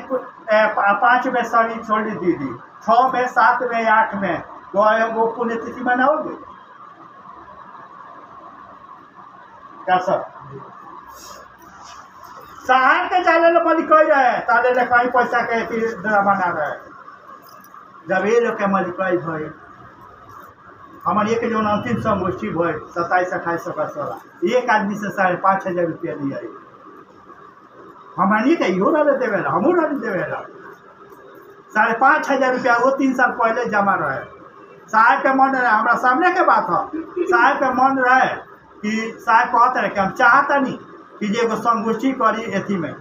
5 में शरीर छोड़ दी दीदी 6 में 7 में 8 में तो वो पुण्यतिथि मनाओगे क्या सर साहब के जाले ले मालिक कह रहे ताले ले कहीं पैसा के ड्रामा ना रहे जब ये लोग के मल्टीप्लाई भइल हमारे एक जो अंतिम संगोष्ठी भइल 27-28 अगस्त वाला एक आदमी से 5,500 रुपया लिया हमारे के इहो रहे देवेला हमू रहे देवेला 5,500 रुपया वो 3 साल पहले जमा रहे। साहब के मन रहे हमारा सामने के बात है साहब के मन रहे कि साहब कहते रहे कि हम चाहता नहीं कि जे एगो संगोष्ठी करी एथी में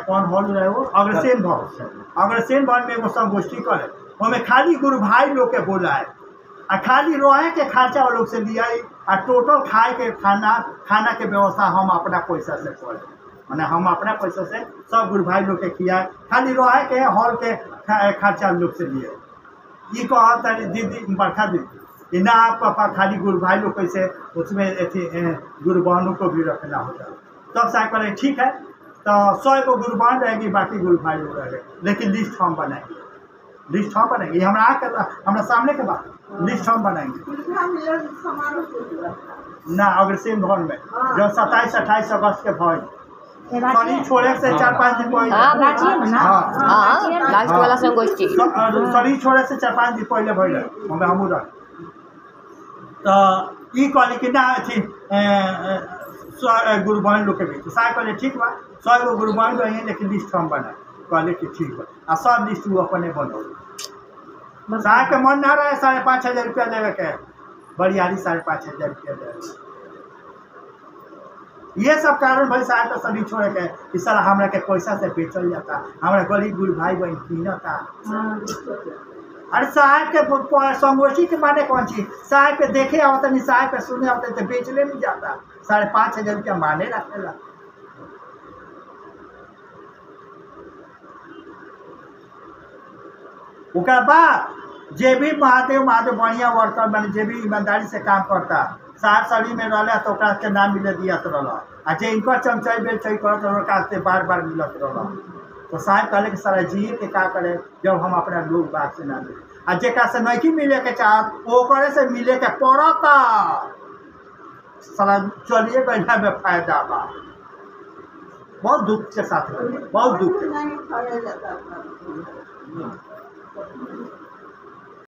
कौन हॉल रहे वो अग्रसेन भवन में एगो संगोष्ठी करे उसमें खाली गुरु भाई लोग के बोलाए आ खाली रहे के खर्चा वो लोग से लिया आ टोटल खाए के खाना के व्यवस्था हम अपना पैसा से करे माने हम अपना पैसा से सब गुरु भाई लोग के खियाए खाली रहे के हॉल के खर्चा लोग से लिए ये कहता दीदी बरखा दीदी कि ना आप पापा खाली गुरु भाई लोग कैसे उसमें गुरु बहनों को भी रखना होता तब साहब कहे ठीक है तो 100 को गुरु बहन रहेगी बाकी गुरु भाई लोग रहेंगे लेकिन लिस्ट हम बनाएंगे हमारा सामने के बाद लिस्ट हम बनाएंगे ना अग्रसेन भवन में जो 27-28 अगस्त के भवन शनि छोड़े से 4-5 दिन पहले लास्ट वाला संगोष्ठी शनि छोड़े से 4-5 दिन पहले भइल हमें हमू रह तो ई कहली कि ना अथी गुरु बहन लोग के बीच साहब कहले ठीक बा 100 गो गुरु बहन रही लेकिन लिस्ट हम बनाए कहले कि ठीक बा आ सब लिस्ट वो अपने बनौले साहब के मन ना रहे 5,500 रुपया देवे के बरियारी 5,500 रुपया देवे ये सब कारण भाई साहब का सभी छोड़े के इस साल हमरा के पैसा से बेचल जाता हमारा गरीब गुरु भाई बहन कीनता अरे साहब के संगोष्ठी के माने कौन चीज साहब के देखे आवता नहीं साहब के सुने आवता तो बेचले नहीं जाता 5,500 रुपया माने रखेला ओकर बाद जे भी महादेव बढ़िया वर्कर बने जे भी ईमानदारी से काम करता साहब सड़ी में रहा तो के नाम मिले दिया रहा आ जे इनका चमचाई बेचाई करते बार बार मिलत रहा तो साहब कहले कि सारा जिये के का करे जब हम अपना लोग बात से ना मिले आ जेका से नहीं मिले के चाहत ओकरे से मिले के पड़ता सारा चलिए गया में फायदा बा बहुत दुख के साथ बहुत दुख